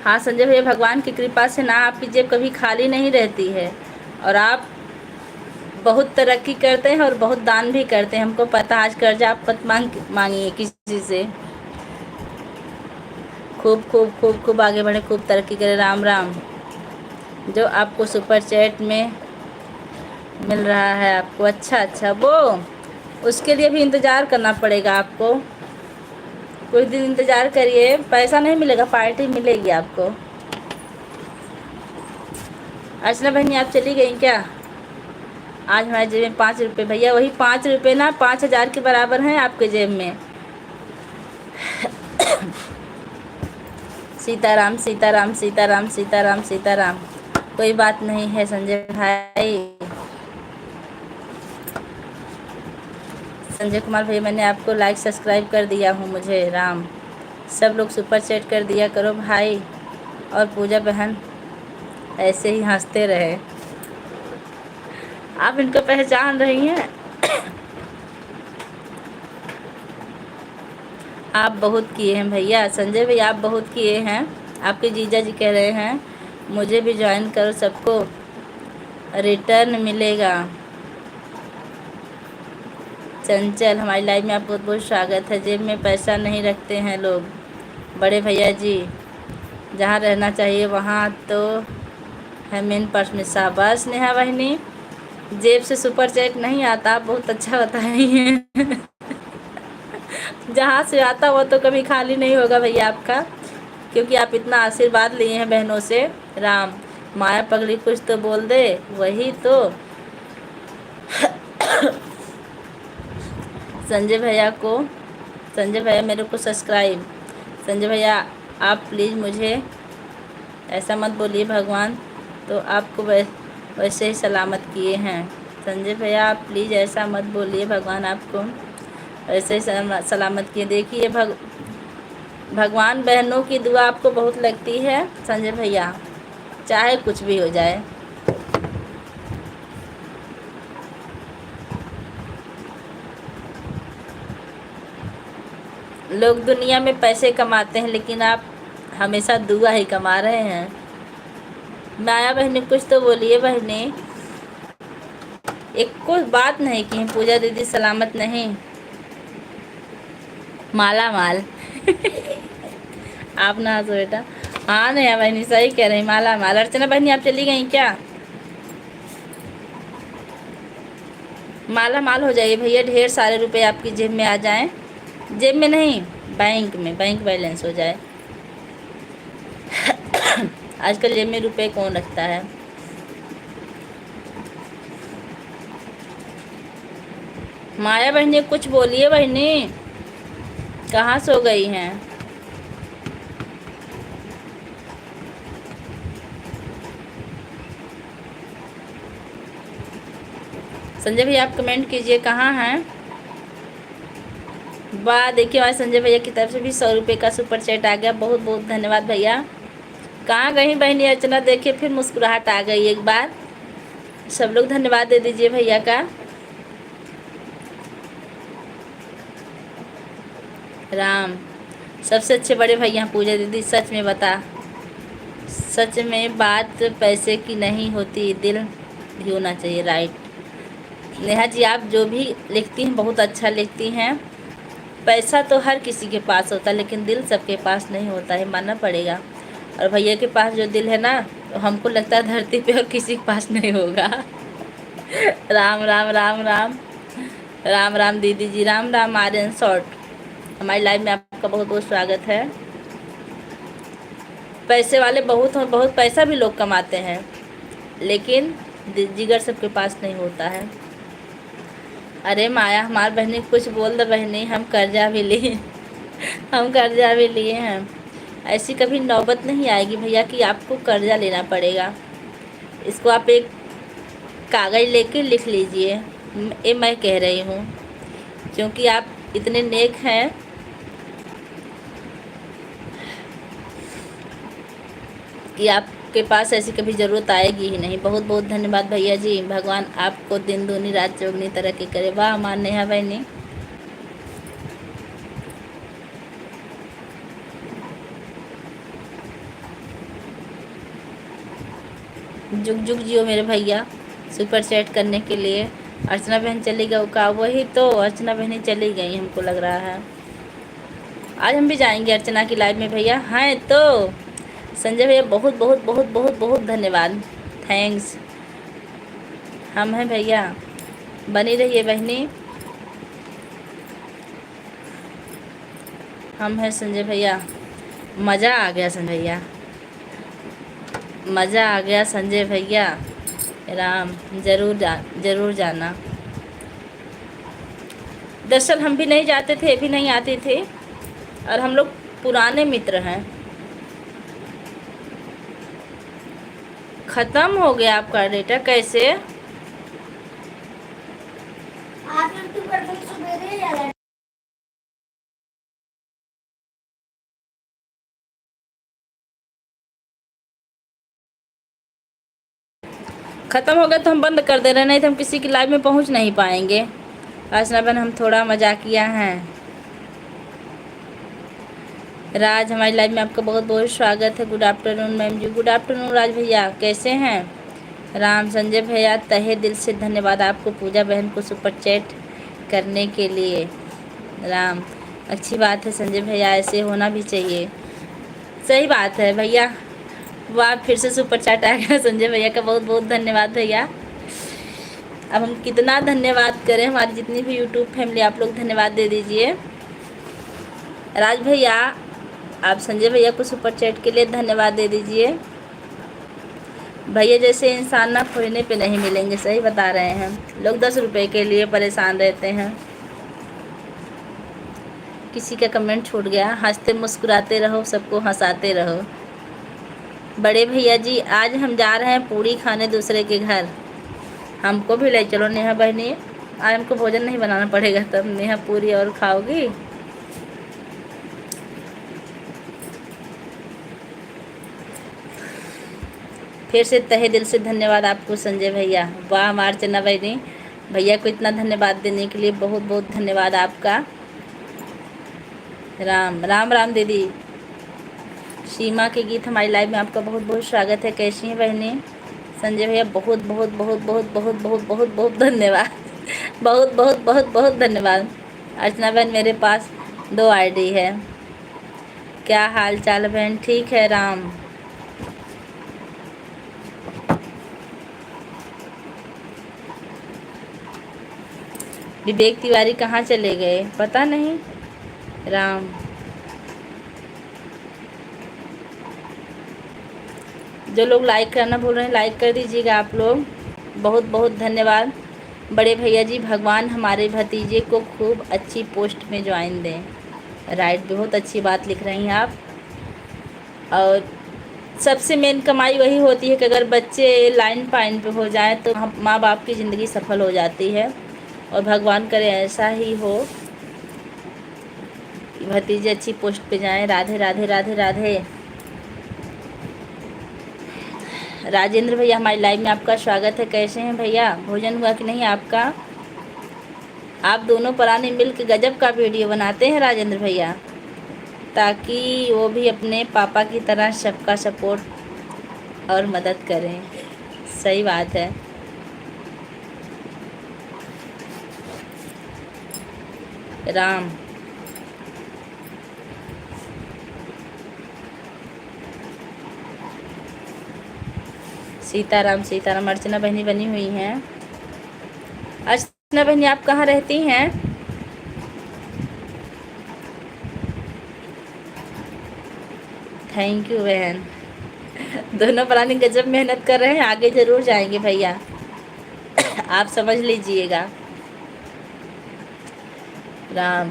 हाँ संजय भैया, भगवान की कृपा से ना आपकी जेब कभी खाली नहीं रहती है। और आप बहुत तरक्की करते हैं और बहुत दान भी करते हैं, हमको पता। आज कर्जा आप मत मांगिए किसी से। खूब खूब खूब खूब आगे बढ़े, खूब तरक्की करें। राम राम। जो आपको सुपर चैट में मिल रहा है आपको, अच्छा वो उसके लिए भी इंतज़ार करना पड़ेगा आपको। कुछ दिन इंतज़ार करिए, पैसा नहीं मिलेगा, पार्टी मिलेगी आपको। अर्चना बहनी, आप चली गई क्या? आज हमारे जेब में 5 रुपये भैया, वही 5 रुपये ना 5,000 के बराबर हैं आपके जेब में। सीताराम सीताराम सीताराम सीताराम सीताराम। कोई बात नहीं है संजय भाई। संजय कुमार भैया, मैंने आपको लाइक सब्सक्राइब कर दिया हूँ। मुझे राम, सब लोग सुपर चैट कर दिया करो भाई। और पूजा बहन ऐसे ही हंसते रहे। आप इनको पहचान रही हैं? आप बहुत किए हैं भैया। संजय भैया, आप बहुत किए हैं। आपके जीजा जी कह रहे हैं मुझे भी ज्वाइन करो, सबको रिटर्न मिलेगा। चंचल, हमारी लाइफ में आप बहुत बहुत स्वागत है। जेब में पैसा नहीं रखते हैं लोग बड़े भैया जी, जहाँ रहना चाहिए वहाँ तो है मेन पर्स में। शाबाश नेहा बहनी, जेब से सुपर चैट नहीं आता, आप बहुत अच्छा बताई हैं। जहाँ से आता वो तो कभी खाली नहीं होगा भैया आपका, क्योंकि आप इतना आशीर्वाद लिए हैं बहनों से। राम, माया पगली कुछ तो बोल दे, वही तो। संजय भैया मेरे को सब्सक्राइब। संजय भैया, आप प्लीज़ मुझे ऐसा मत बोलिए, भगवान तो आपको वैसे ही सलामत किए हैं। संजय भैया, आप प्लीज़ ऐसा मत बोलिए, भगवान आपको ऐसे ही सलामत किए। देखिए भगवान बहनों की दुआ आपको बहुत लगती है संजय भैया, चाहे कुछ भी हो जाए। लोग दुनिया में पैसे कमाते हैं, लेकिन आप हमेशा दुआ ही कमा रहे हैं। माया बहनी, कुछ तो बोलिए बहनी। एक कोई बात नहीं की पूजा दीदी सलामत नहीं, माला माल। आप ना हंसो बेटा। हाँ नया बहनी, सही कह रही, माला माल। अर्चना बहनी, आप चली गई क्या? माला माल हो जाइए भैया, ढेर सारे रुपए आपकी जेब में आ जाएं। जेब में नहीं, बैंक में बैंक बैलेंस हो जाए। आजकल जेब में रुपए कौन रखता है। माया बहनी कुछ बोलिए बहनी, कहाँ सो गई हैं। संजय भैया आप कमेंट कीजिए कहाँ हैं। वाह देखिए हमारे संजय भैया की तरफ से भी 100 रुपये का सुपर चैट आ गया, बहुत बहुत धन्यवाद भैया। कहाँ गई बहनी अर्चना, देखिए फिर मुस्कुराहट आ गई एक बार। सब लोग धन्यवाद दे दीजिए भैया का। राम सबसे अच्छे बड़े भैया पूजा दीदी, सच में बता, सच में बात पैसे की नहीं होती, दिल भी होना चाहिए। राइट नेहा जी, आप जो भी लिखती हैं बहुत अच्छा लिखती हैं। पैसा तो हर किसी के पास होता है लेकिन दिल सबके पास नहीं होता है, मानना पड़ेगा। और भैया के पास जो दिल है ना, तो हमको लगता है धरती पे और किसी के पास नहीं होगा। राम राम राम राम राम राम दीदी जी, राम राम आर्यन शॉर्ट, हमारी लाइव में आपका बहुत बहुत स्वागत है। पैसे वाले बहुत हैं, बहुत पैसा भी लोग कमाते हैं लेकिन जिगर सबके पास नहीं होता है। अरे माया हमारी बहनी कुछ बोल दो बहनी, हम कर्जा भी लिए हम कर्जा भी लिए हैं। ऐसी कभी नौबत नहीं आएगी भैया कि आपको कर्जा लेना पड़ेगा। इसको आप एक कागज़ लेके लिख लीजिए, ये मैं कह रही हूँ, क्योंकि आप इतने नेक हैं कि आपके पास ऐसी कभी ज़रूरत आएगी ही नहीं। बहुत बहुत धन्यवाद भैया जी, भगवान आपको दिन दूनी रात चौगनी तरक्की करे। वाह हमार नेहा बहनी, जुग जुग जियो मेरे भैया सुपर चैट करने के लिए। अर्चना बहन चली गई का, वही तो अर्चना बहनी चली गई हमको लग रहा है। आज हम भी जाएंगे अर्चना की लाइव में भैया। हैं तो संजय भैया बहुत बहुत बहुत बहुत बहुत धन्यवाद, थैंक्स। हम हैं भैया, बनी रहिए बहनी। हम हैं संजय भैया, मज़ा आ गया संजय भैया, मज़ा आ गया संजय भैया। राम ज़रूर जाना। दरअसल हम भी नहीं जाते थे, भी नहीं आते थे, और हम लोग पुराने मित्र हैं। ख़त्म हो गया आपका डेटा कैसे? ख़त्म हो गया तो हम बंद कर दे रहे, नहीं तो हम किसी की लाइव में पहुंच नहीं पाएंगे। अर्चना बहन हम थोड़ा मजाकिया हैं। राज हमारी लाइव में आपका बहुत बहुत स्वागत है। गुड आफ्टरनून मैम जी, गुड आफ्टरनून राज भैया, कैसे हैं? राम संजय भैया तहे दिल से धन्यवाद आपको पूजा बहन को सुपर चैट करने के लिए। राम अच्छी बात है संजय भैया, ऐसे होना भी चाहिए, सही बात है भैया। वाह फिर से सुपर चैट आ गया संजय भैया का, बहुत बहुत धन्यवाद भैया। अब हम कितना धन्यवाद करें, हमारी जितनी भी यूट्यूब फैमिली आप लोग धन्यवाद दे दीजिए। राज भैया आप संजय भैया को सुपर चैट के लिए धन्यवाद दे दीजिए। भैया जैसे इंसान ना खोजने पे नहीं मिलेंगे, सही बता रहे हैं। लोग 10 रुपए के लिए परेशान रहते हैं। किसी का कमेंट छूट गया, हंसते मुस्कुराते रहो, सबको हंसाते रहो। बड़े भैया जी आज हम जा रहे हैं पूड़ी खाने दूसरे के घर, हमको भी ले चलो नेहा बहनी। आज हमको भोजन नहीं बनाना पड़ेगा, तब नेहा पूरी और खाओगी। फिर से तहे दिल से धन्यवाद आपको संजय भैया। वाह हमार चन्ना बहनी, भैया को इतना धन्यवाद देने के लिए बहुत बहुत धन्यवाद आपका। राम राम राम दीदी। सीमा के गीत हमारी लाइव में आपका बहुत बहुत स्वागत है, कैसी हैं बहनी? संजय भैया बहुत बहुत बहुत बहुत बहुत बहुत बहुत बहुत धन्यवाद बहुत बहुत बहुत बहुत धन्यवाद। अर्चना बहन मेरे पास 2 आईडी है। क्या हाल चाल बहन? ठीक है राम। विवेक तिवारी कहाँ चले गए पता नहीं। राम जो लोग लाइक करना भूल रहे हैं लाइक कर दीजिएगा आप लोग। बहुत बहुत धन्यवाद। बड़े भैया जी, भगवान हमारे भतीजे को खूब अच्छी पोस्ट में ज्वाइन दें। राइट, बहुत अच्छी बात लिख रही हैं आप। और सबसे मेन कमाई वही होती है कि अगर बच्चे लाइन पाइन पे हो जाए तो माँ बाप की ज़िंदगी सफल हो जाती है। और भगवान करे ऐसा ही हो कि भतीजे अच्छी पोस्ट पे जाएं। राधे राधे राधे राधे। राजेंद्र भैया, हमारी लाइव में आपका स्वागत है। कैसे हैं भैया? भोजन हुआ कि नहीं आपका? आप दोनों पराने मिल के गजब का वीडियो बनाते हैं राजेंद्र भैया, ताकि वो भी अपने पापा की तरह सबका सपोर्ट और मदद करें। सही बात है। राम सीताराम सीताराम। अर्चना बहनी बनी हुई हैं। अर्चना बहनी, आप कहाँ रहती हैं? थैंक यू बहन। दोनों प्राणी गजब मेहनत कर रहे हैं, आगे जरूर जाएंगे भैया, आप समझ लीजिएगा। राम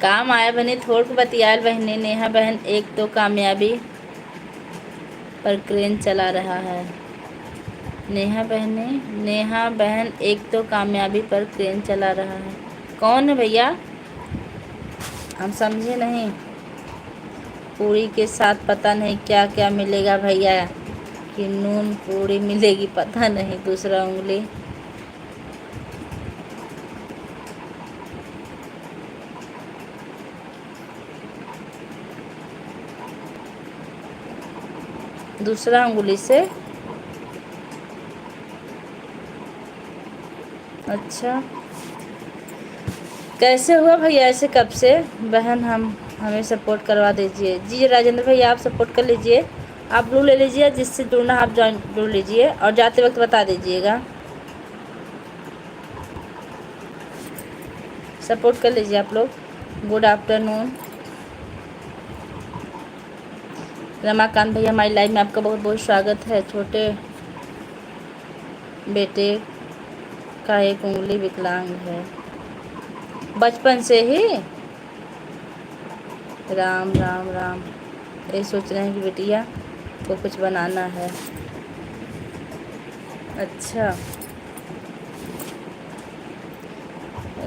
काम आया बने थोड़ को बतियाल बहने। नेहा बहन, एक तो कामयाबी पर क्रेन चला रहा है। नेहा बहन एक तो कामयाबी पर क्रेन चला रहा है। कौन है भैया? हम समझे नहीं। पूरी के साथ पता नहीं क्या क्या मिलेगा भैया, कि नून पूरी मिलेगी पता नहीं। दूसरा उंगली दूसरा उंगली से। अच्छा, कैसे हुआ भैया ऐसे कब से? बहन हमें सपोर्ट करवा दीजिए। जी राजेंद्र भैया, आप सपोर्ट कर लीजिए। आप ब्लू ले लीजिए, जिससे जुड़ना आप जुड़ लीजिए और जाते वक्त बता दीजिएगा। सपोर्ट कर लीजिए आप लोग। Good afternoon. रमाकांत भैया, हमारी लाइव में आपका बहुत बहुत स्वागत है। छोटे बेटे का एक उंगली विकलांग है बचपन से ही। राम राम राम। ये सोच रहे हैं कि बेटिया को कुछ बनाना है। अच्छा,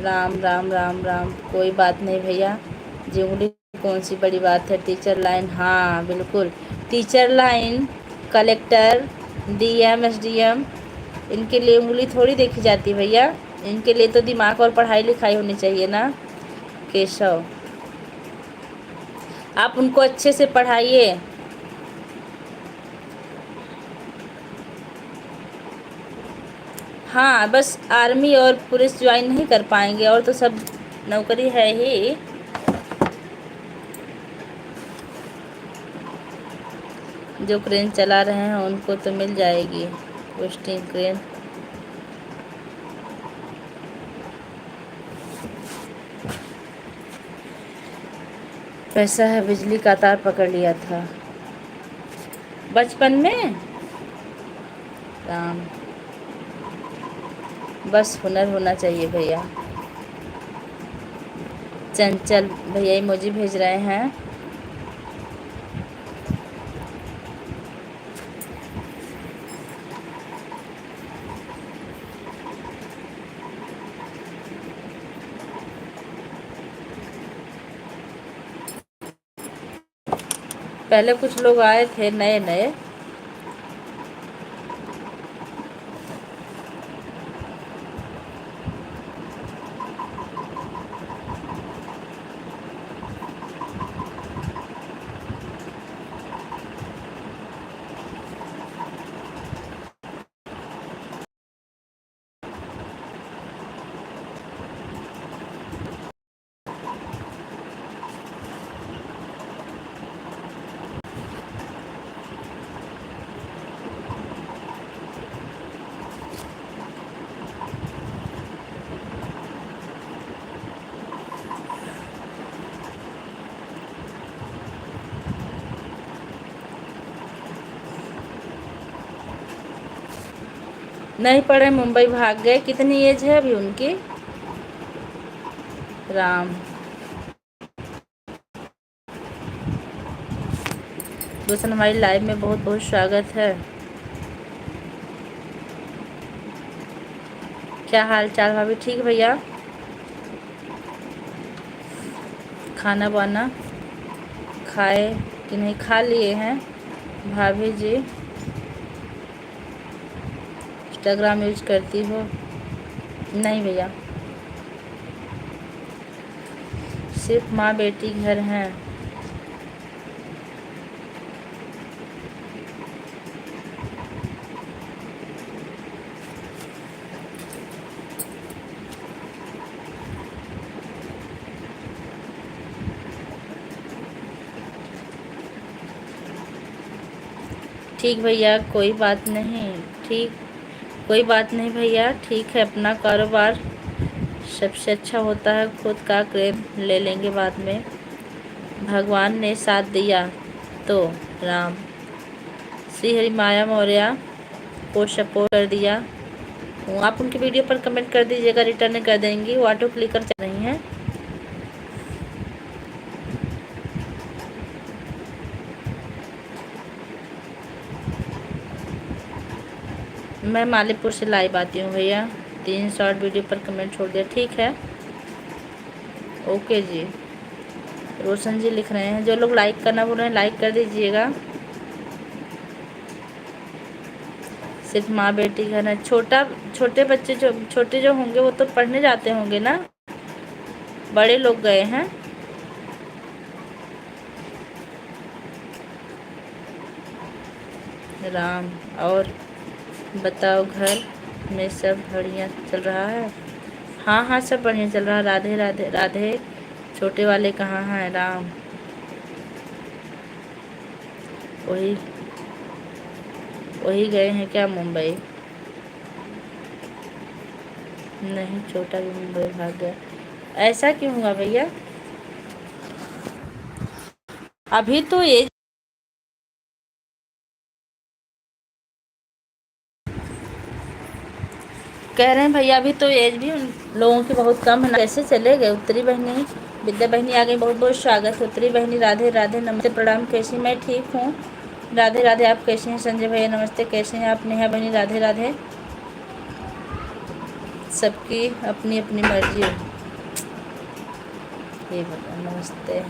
राम राम राम राम। कोई बात नहीं भैया जी, उंगली कौन सी बड़ी बात है। टीचर लाइन, हाँ बिल्कुल। Teacher line, collector, DM, SDM, इनके लिए उंगली थोड़ी देखी जाती भैया। इनके लिए तो दिमाग और पढ़ाई लिखाई होनी चाहिए ना। केशव, आप उनको अच्छे से पढ़ाइए। हाँ, बस आर्मी और पुलिस ज्वाइन नहीं कर पाएंगे, और तो सब नौकरी है ही। जो क्रेन चला रहे हैं उनको तो मिल जाएगी पोस्टिंग क्रेन। पैसा है, बिजली का तार पकड़ लिया था बचपन में। राम, बस हुनर होना चाहिए भैया। चंचल भैया इमोजी भेज रहे हैं। पहले कुछ लोग आए थे नए नए। नहीं पढ़े, मुंबई भाग गए। कितनी एज है अभी उनकी? राम। रोशन हमारी लाइव में बहुत बहुत स्वागत है। क्या हाल चाल भाभी? ठीक भैया। खाना वाना खाए कि नहीं? खा लिए हैं भाभी जी। इंस्टाग्राम यूज करती हो? नहीं भैया, सिर्फ माँ बेटी घर हैं। ठीक भैया, कोई बात नहीं। ठीक, कोई बात नहीं भैया, ठीक है। अपना कारोबार सबसे अच्छा होता है, खुद का क्रेम ले लेंगे बाद में। भगवान ने साथ दिया तो राम। श्री हरि माया मौर्य को सपोर्ट कर दिया हूँ। आप उनकी वीडियो पर कमेंट कर दीजिएगा, रिटर्न कर देंगी। वो ऑटो क्लिकर चल रही हैं। मैं मालीपुर से लाइव आती हूँ भैया। 3 शॉर्ट वीडियो पर कमेंट छोड़ दिया। ठीक है, ओके जी। रोशन जी लिख रहे हैं, जो लोग लाइक करना बोल रहे हैं लाइक कर दीजिएगा। सिर्फ माँ बेटी घर है। छोटे बच्चे जो छोटे जो होंगे वो तो पढ़ने जाते होंगे ना, बड़े लोग गए हैं। राम। और बताओ, घर में सब बढ़िया चल रहा है? हाँ हाँ, सब बढ़िया चल रहा है। राधे राधे राधे। छोटे वाले कहाँ हैं? राम। वही वही गए हैं क्या मुंबई? नहीं, छोटा भी मुंबई भाग गया। ऐसा क्यों हुआ भैया? अभी तो ये कह रहे हैं भैया, अभी तो एज भी उन लोगों की बहुत कम है ना, कैसे चले गए? उत्तरी बहनी, विद्या बहनी आ गई, बहुत बहुत स्वागत है। उत्तरी बहनी राधे राधे, नमस्ते प्रणाम। कैसी? मैं ठीक हूँ, राधे राधे। आप कैसे हैं? संजय भैया नमस्ते, कैसे हैं आप? नेहा बहनी राधे राधे। सबकी अपनी अपनी मर्जी। ये बता, नमस्ते।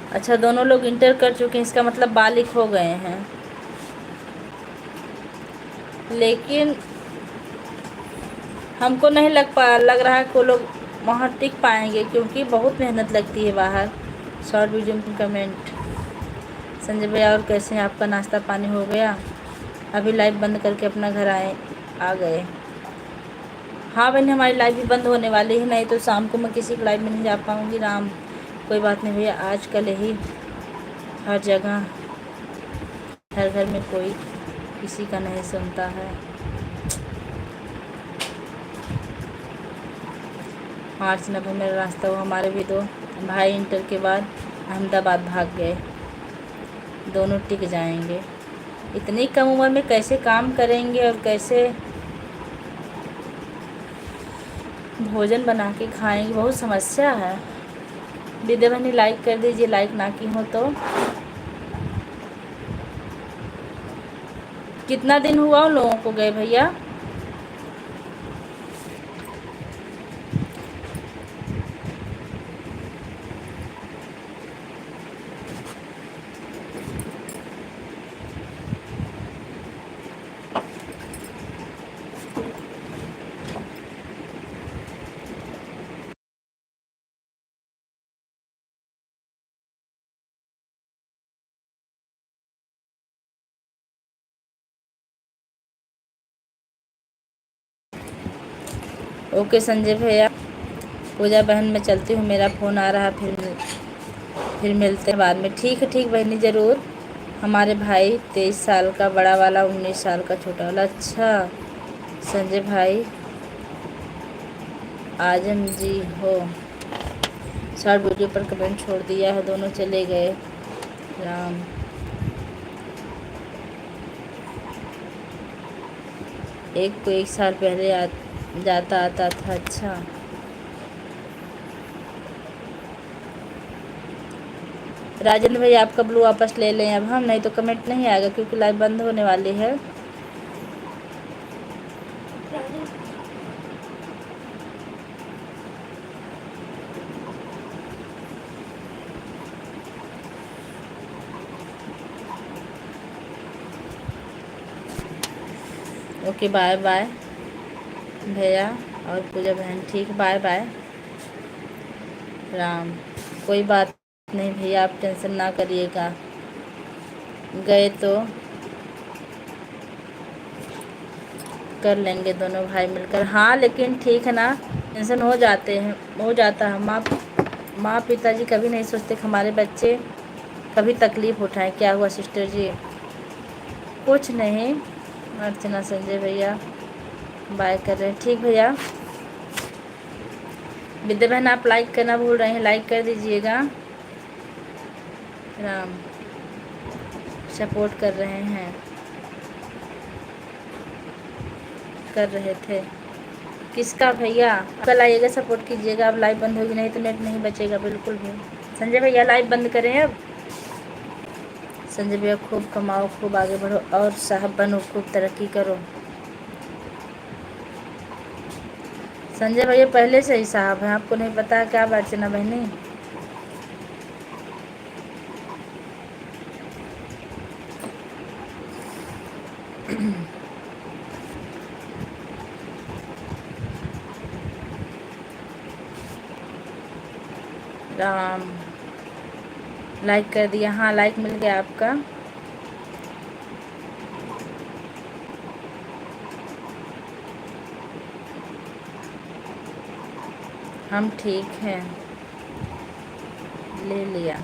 अच्छा, दोनों लोग इंटर कर चुके हैं, इसका मतलब बालिग हो गए हैं। लेकिन हमको नहीं लग रहा है कि वो लोग वहाँ टिक पाएंगे, क्योंकि बहुत मेहनत लगती है बाहर। शॉर्ट वीडियो में कमेंट। संजय भैया और कैसे हैं? आपका नाश्ता पानी हो गया? अभी लाइव बंद करके अपना घर आ गए? हाँ बहन, हमारी लाइव भी बंद होने वाली है, नहीं तो शाम को मैं किसी की लाइव में नहीं जा पाऊँगी। राम। कोई बात नहीं भैया, आजकल यही हर जगह, हर घर में कोई किसी का नहीं सुनता है। मार्च नवंबर में रास्ता हुआ। हमारे भी 2 भाई इंटर के बाद अहमदाबाद भाग गए। दोनों टिक जाएंगे? इतनी कम उम्र में कैसे काम करेंगे और कैसे भोजन बना के खाएंगे? बहुत समस्या है। विद्या बहनी लाइक कर दीजिए, लाइक ना की हो तो। कितना दिन हुआ उन लोगों को गए भैया? ओके संजय भैया। पूजा बहन, मैं चलती हूँ, मेरा फ़ोन आ रहा है। फिर मिलते हैं बाद में। ठीक है, ठीक बहनी, ज़रूर। हमारे भाई 23 साल का बड़ा वाला, 19 साल का छोटा वाला। अच्छा संजय भाई आजम जी हो। शॉर्ट वीडियो पर कमेंट छोड़ दिया है, दोनों चले गए। राम एक को 1 साल पहले जाता आता था। अच्छा राजेंद्र भाई आपका ब्लू वापस ले लें अब हम, नहीं तो कमेंट नहीं आएगा क्योंकि लाइव बंद होने वाली है। ओके बाय बाय भैया और पूजा बहन, ठीक बाय बाय। राम कोई बात नहीं भैया, आप टेंशन ना करिएगा, गए तो कर लेंगे दोनों भाई मिलकर। हाँ लेकिन ठीक है ना, टेंशन हो जाते हैं, हो जाता है। माँ पिताजी कभी नहीं सोचते कि हमारे बच्चे कभी तकलीफ़ उठाएं। क्या हुआ सिस्टर जी? कुछ नहीं, अर्चना संजय भैया बाय कर रहे हैं, ठीक भैया। विद्या बहन आप लाइक करना भूल रहे हैं, लाइक कर दीजिएगा। राम सपोर्ट कर रहे हैं, कर रहे थे किसका भैया? कल आइएगा सपोर्ट कीजिएगा। अब लाइव बंद होगी, नहीं तो नेट नहीं बचेगा बिल्कुल भी। संजय भैया लाइव बंद करें अब। संजय भैया खूब कमाओ, खूब आगे बढ़ो और साहब बनो, खूब तरक्की करो। संजय भैया पहले से ही साहब हैं, आपको नहीं पता है क्या अर्चना बहनी? राम लाइक कर दिया, हाँ लाइक मिल गया आपका। हम ठीक हैं, ले लिया।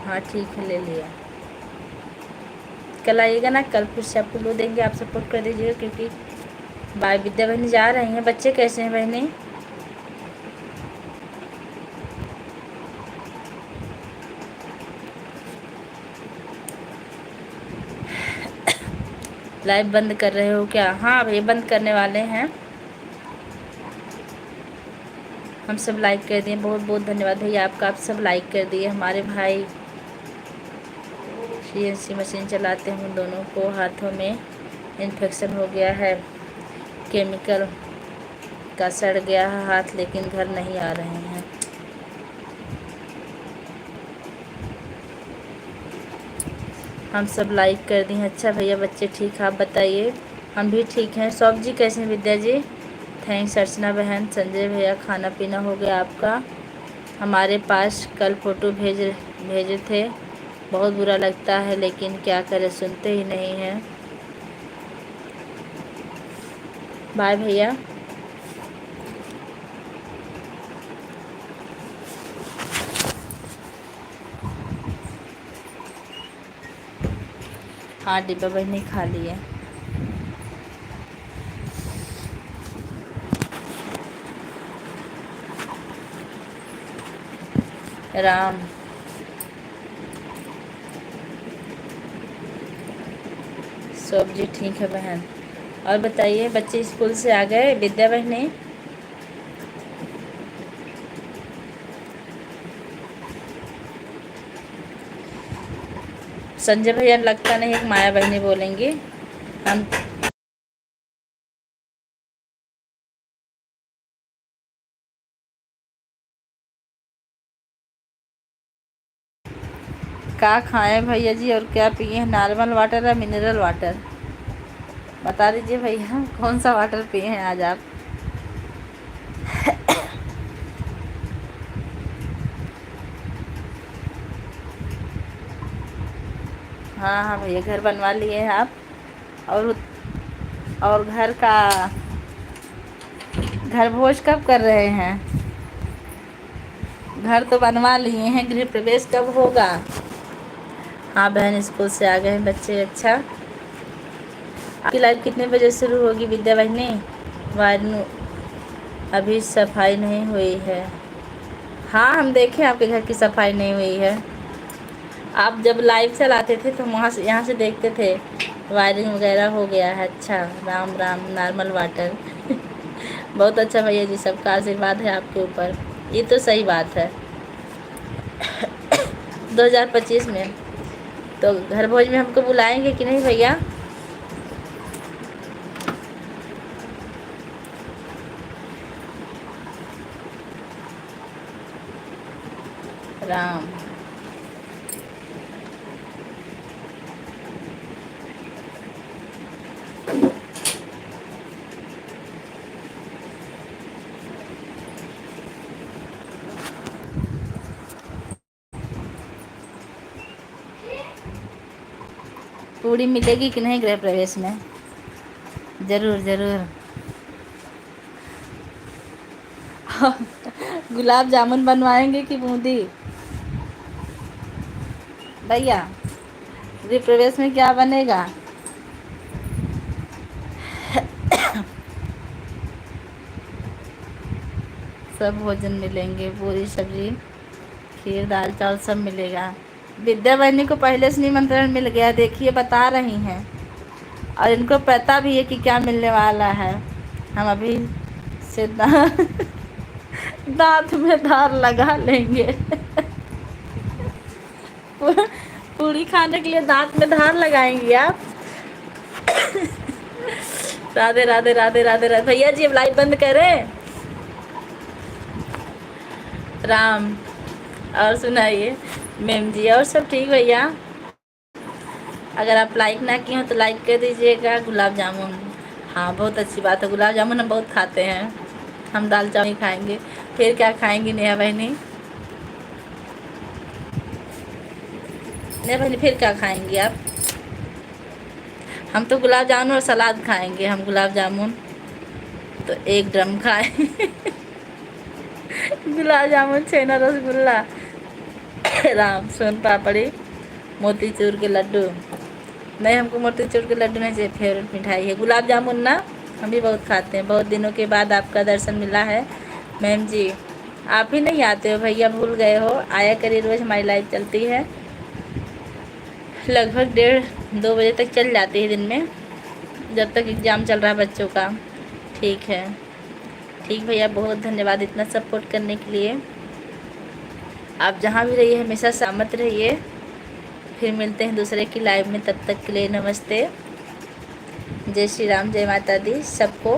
हाँ ठीक है ले लिया। कल आइएगा ना, कल फिर से आपको लो देंगे, आप सपोर्ट कर दीजिएगा। क्योंकि बाय विद्या बहनी जा रही हैं। बच्चे कैसे हैं बहनी? लाइव बंद कर रहे हो क्या? हाँ भैया बंद करने वाले हैं। हम सब लाइक कर दिए, बहुत बहुत धन्यवाद भैया आपका, आप सब लाइक कर दिए। हमारे भाई CNC मशीन चलाते हैं, दोनों को हाथों में इन्फेक्शन हो गया है, केमिकल का सड़ गया है हाथ, लेकिन घर नहीं आ रहे हैं। हम सब लाइक कर दिए। अच्छा भैया बच्चे ठीक, आप बताइए? हम भी ठीक हैं। सौभ जी कैसे हैं? विद्या जी थैंक्स। अर्चना बहन, संजय भैया खाना पीना हो गया आपका? हमारे पास कल फ़ोटो भेजे थे, बहुत बुरा लगता है लेकिन क्या करें, सुनते ही नहीं हैं। बाय भैया। हाँ डिब्बा बहनी खा लिए। राम सब जी ठीक है बहन। और बताइए बच्चे स्कूल से आ गए विद्या बहनी? संजय भैया लगता नहीं एक माया बहनी बोलेंगी। हम क्या खाएं भैया जी और क्या पिए? नॉर्मल वाटर या मिनरल वाटर? बता दीजिए भैया कौन सा वाटर पिए हैं आज आप? हाँ हाँ भैया घर बनवा लिए हैं आप? और घर भोज कब कर रहे हैं? घर तो बनवा लिए हैं, गृह प्रवेश कब होगा? हाँ बहन, स्कूल से आ गए हैं बच्चे। अच्छा, आपकी लाइव कितने बजे शुरू होगी विद्या बहनी? वायरनु अभी सफाई नहीं हुई है। हाँ, हम देखें आपके घर की सफाई नहीं हुई है। आप जब लाइव चलाते थे तो वहाँ से यहाँ से देखते थे वायरिंग वगैरह हो गया है। अच्छा, राम राम नॉर्मल वाटर। बहुत अच्छा भैया जी, सबका आशीर्वाद है आपके ऊपर, ये तो सही बात है। 2025 में तो घर भोज में हमको बुलाएंगे कि नहीं भैया? राम पूरी मिलेगी कि नहीं गृह प्रवेश में? ज़रूर ज़रूर। गुलाब जामुन बनवाएंगे कि बूंदी? भैया गृह प्रवेश में क्या बनेगा? सब भोजन मिलेंगे, पूरी सब्जी खीर दाल चावल सब मिलेगा। विद्या बहनी को पहले से निमंत्रण मिल गया, देखिए बता रही हैं, और इनको पता भी है कि क्या मिलने वाला है। हम अभी से दांत में धार लगा लेंगे। पूरी खाने के लिए दांत में धार लगाएंगी आप? राधे राधे राधे राधे राधे। भैया जी अब लाइव बंद करें? राम। और सुनाइए मैम जी, और सब ठीक भैया? अगर आप लाइक ना किए हो तो लाइक कर दीजिएगा। गुलाब जामुन, हाँ बहुत अच्छी बात है, गुलाब जामुन हम बहुत खाते हैं। हम दाल चावल नहीं खाएंगे, फिर क्या खाएंगी नेहा बहनी? नेहा बहनी फिर क्या खाएंगी आप? हम तो गुलाब जामुन और सलाद खाएंगे। हम गुलाब जामुन तो एक ड्रम खाएंगे। गुलाब जामुन, छेना, रसगुल्ला, राम, सोन पापड़ी, मोतीचूर के लड्डू। नहीं, हमको मोतीचूर के लड्डू नहीं चाहिए, फेवरेट मिठाई है गुलाब जामुन ना, हम भी बहुत खाते हैं। बहुत दिनों के बाद आपका दर्शन मिला है मैम जी। आप ही नहीं आते हो भैया, भूल गए हो? आया करिए, रोज़ हमारी लाइव चलती है, लगभग 1:30-2 बजे तक चल जाती है दिन में, जब तक एग्ज़ाम चल रहा है बच्चों का। ठीक है, ठीक भैया, बहुत धन्यवाद इतना सपोर्ट करने के लिए। आप जहाँ भी रहिए हमेशा सहमत रहिए। फिर मिलते हैं दूसरे की लाइव में, तब तक के लिए नमस्ते, जय श्री राम, जय माता दी सबको।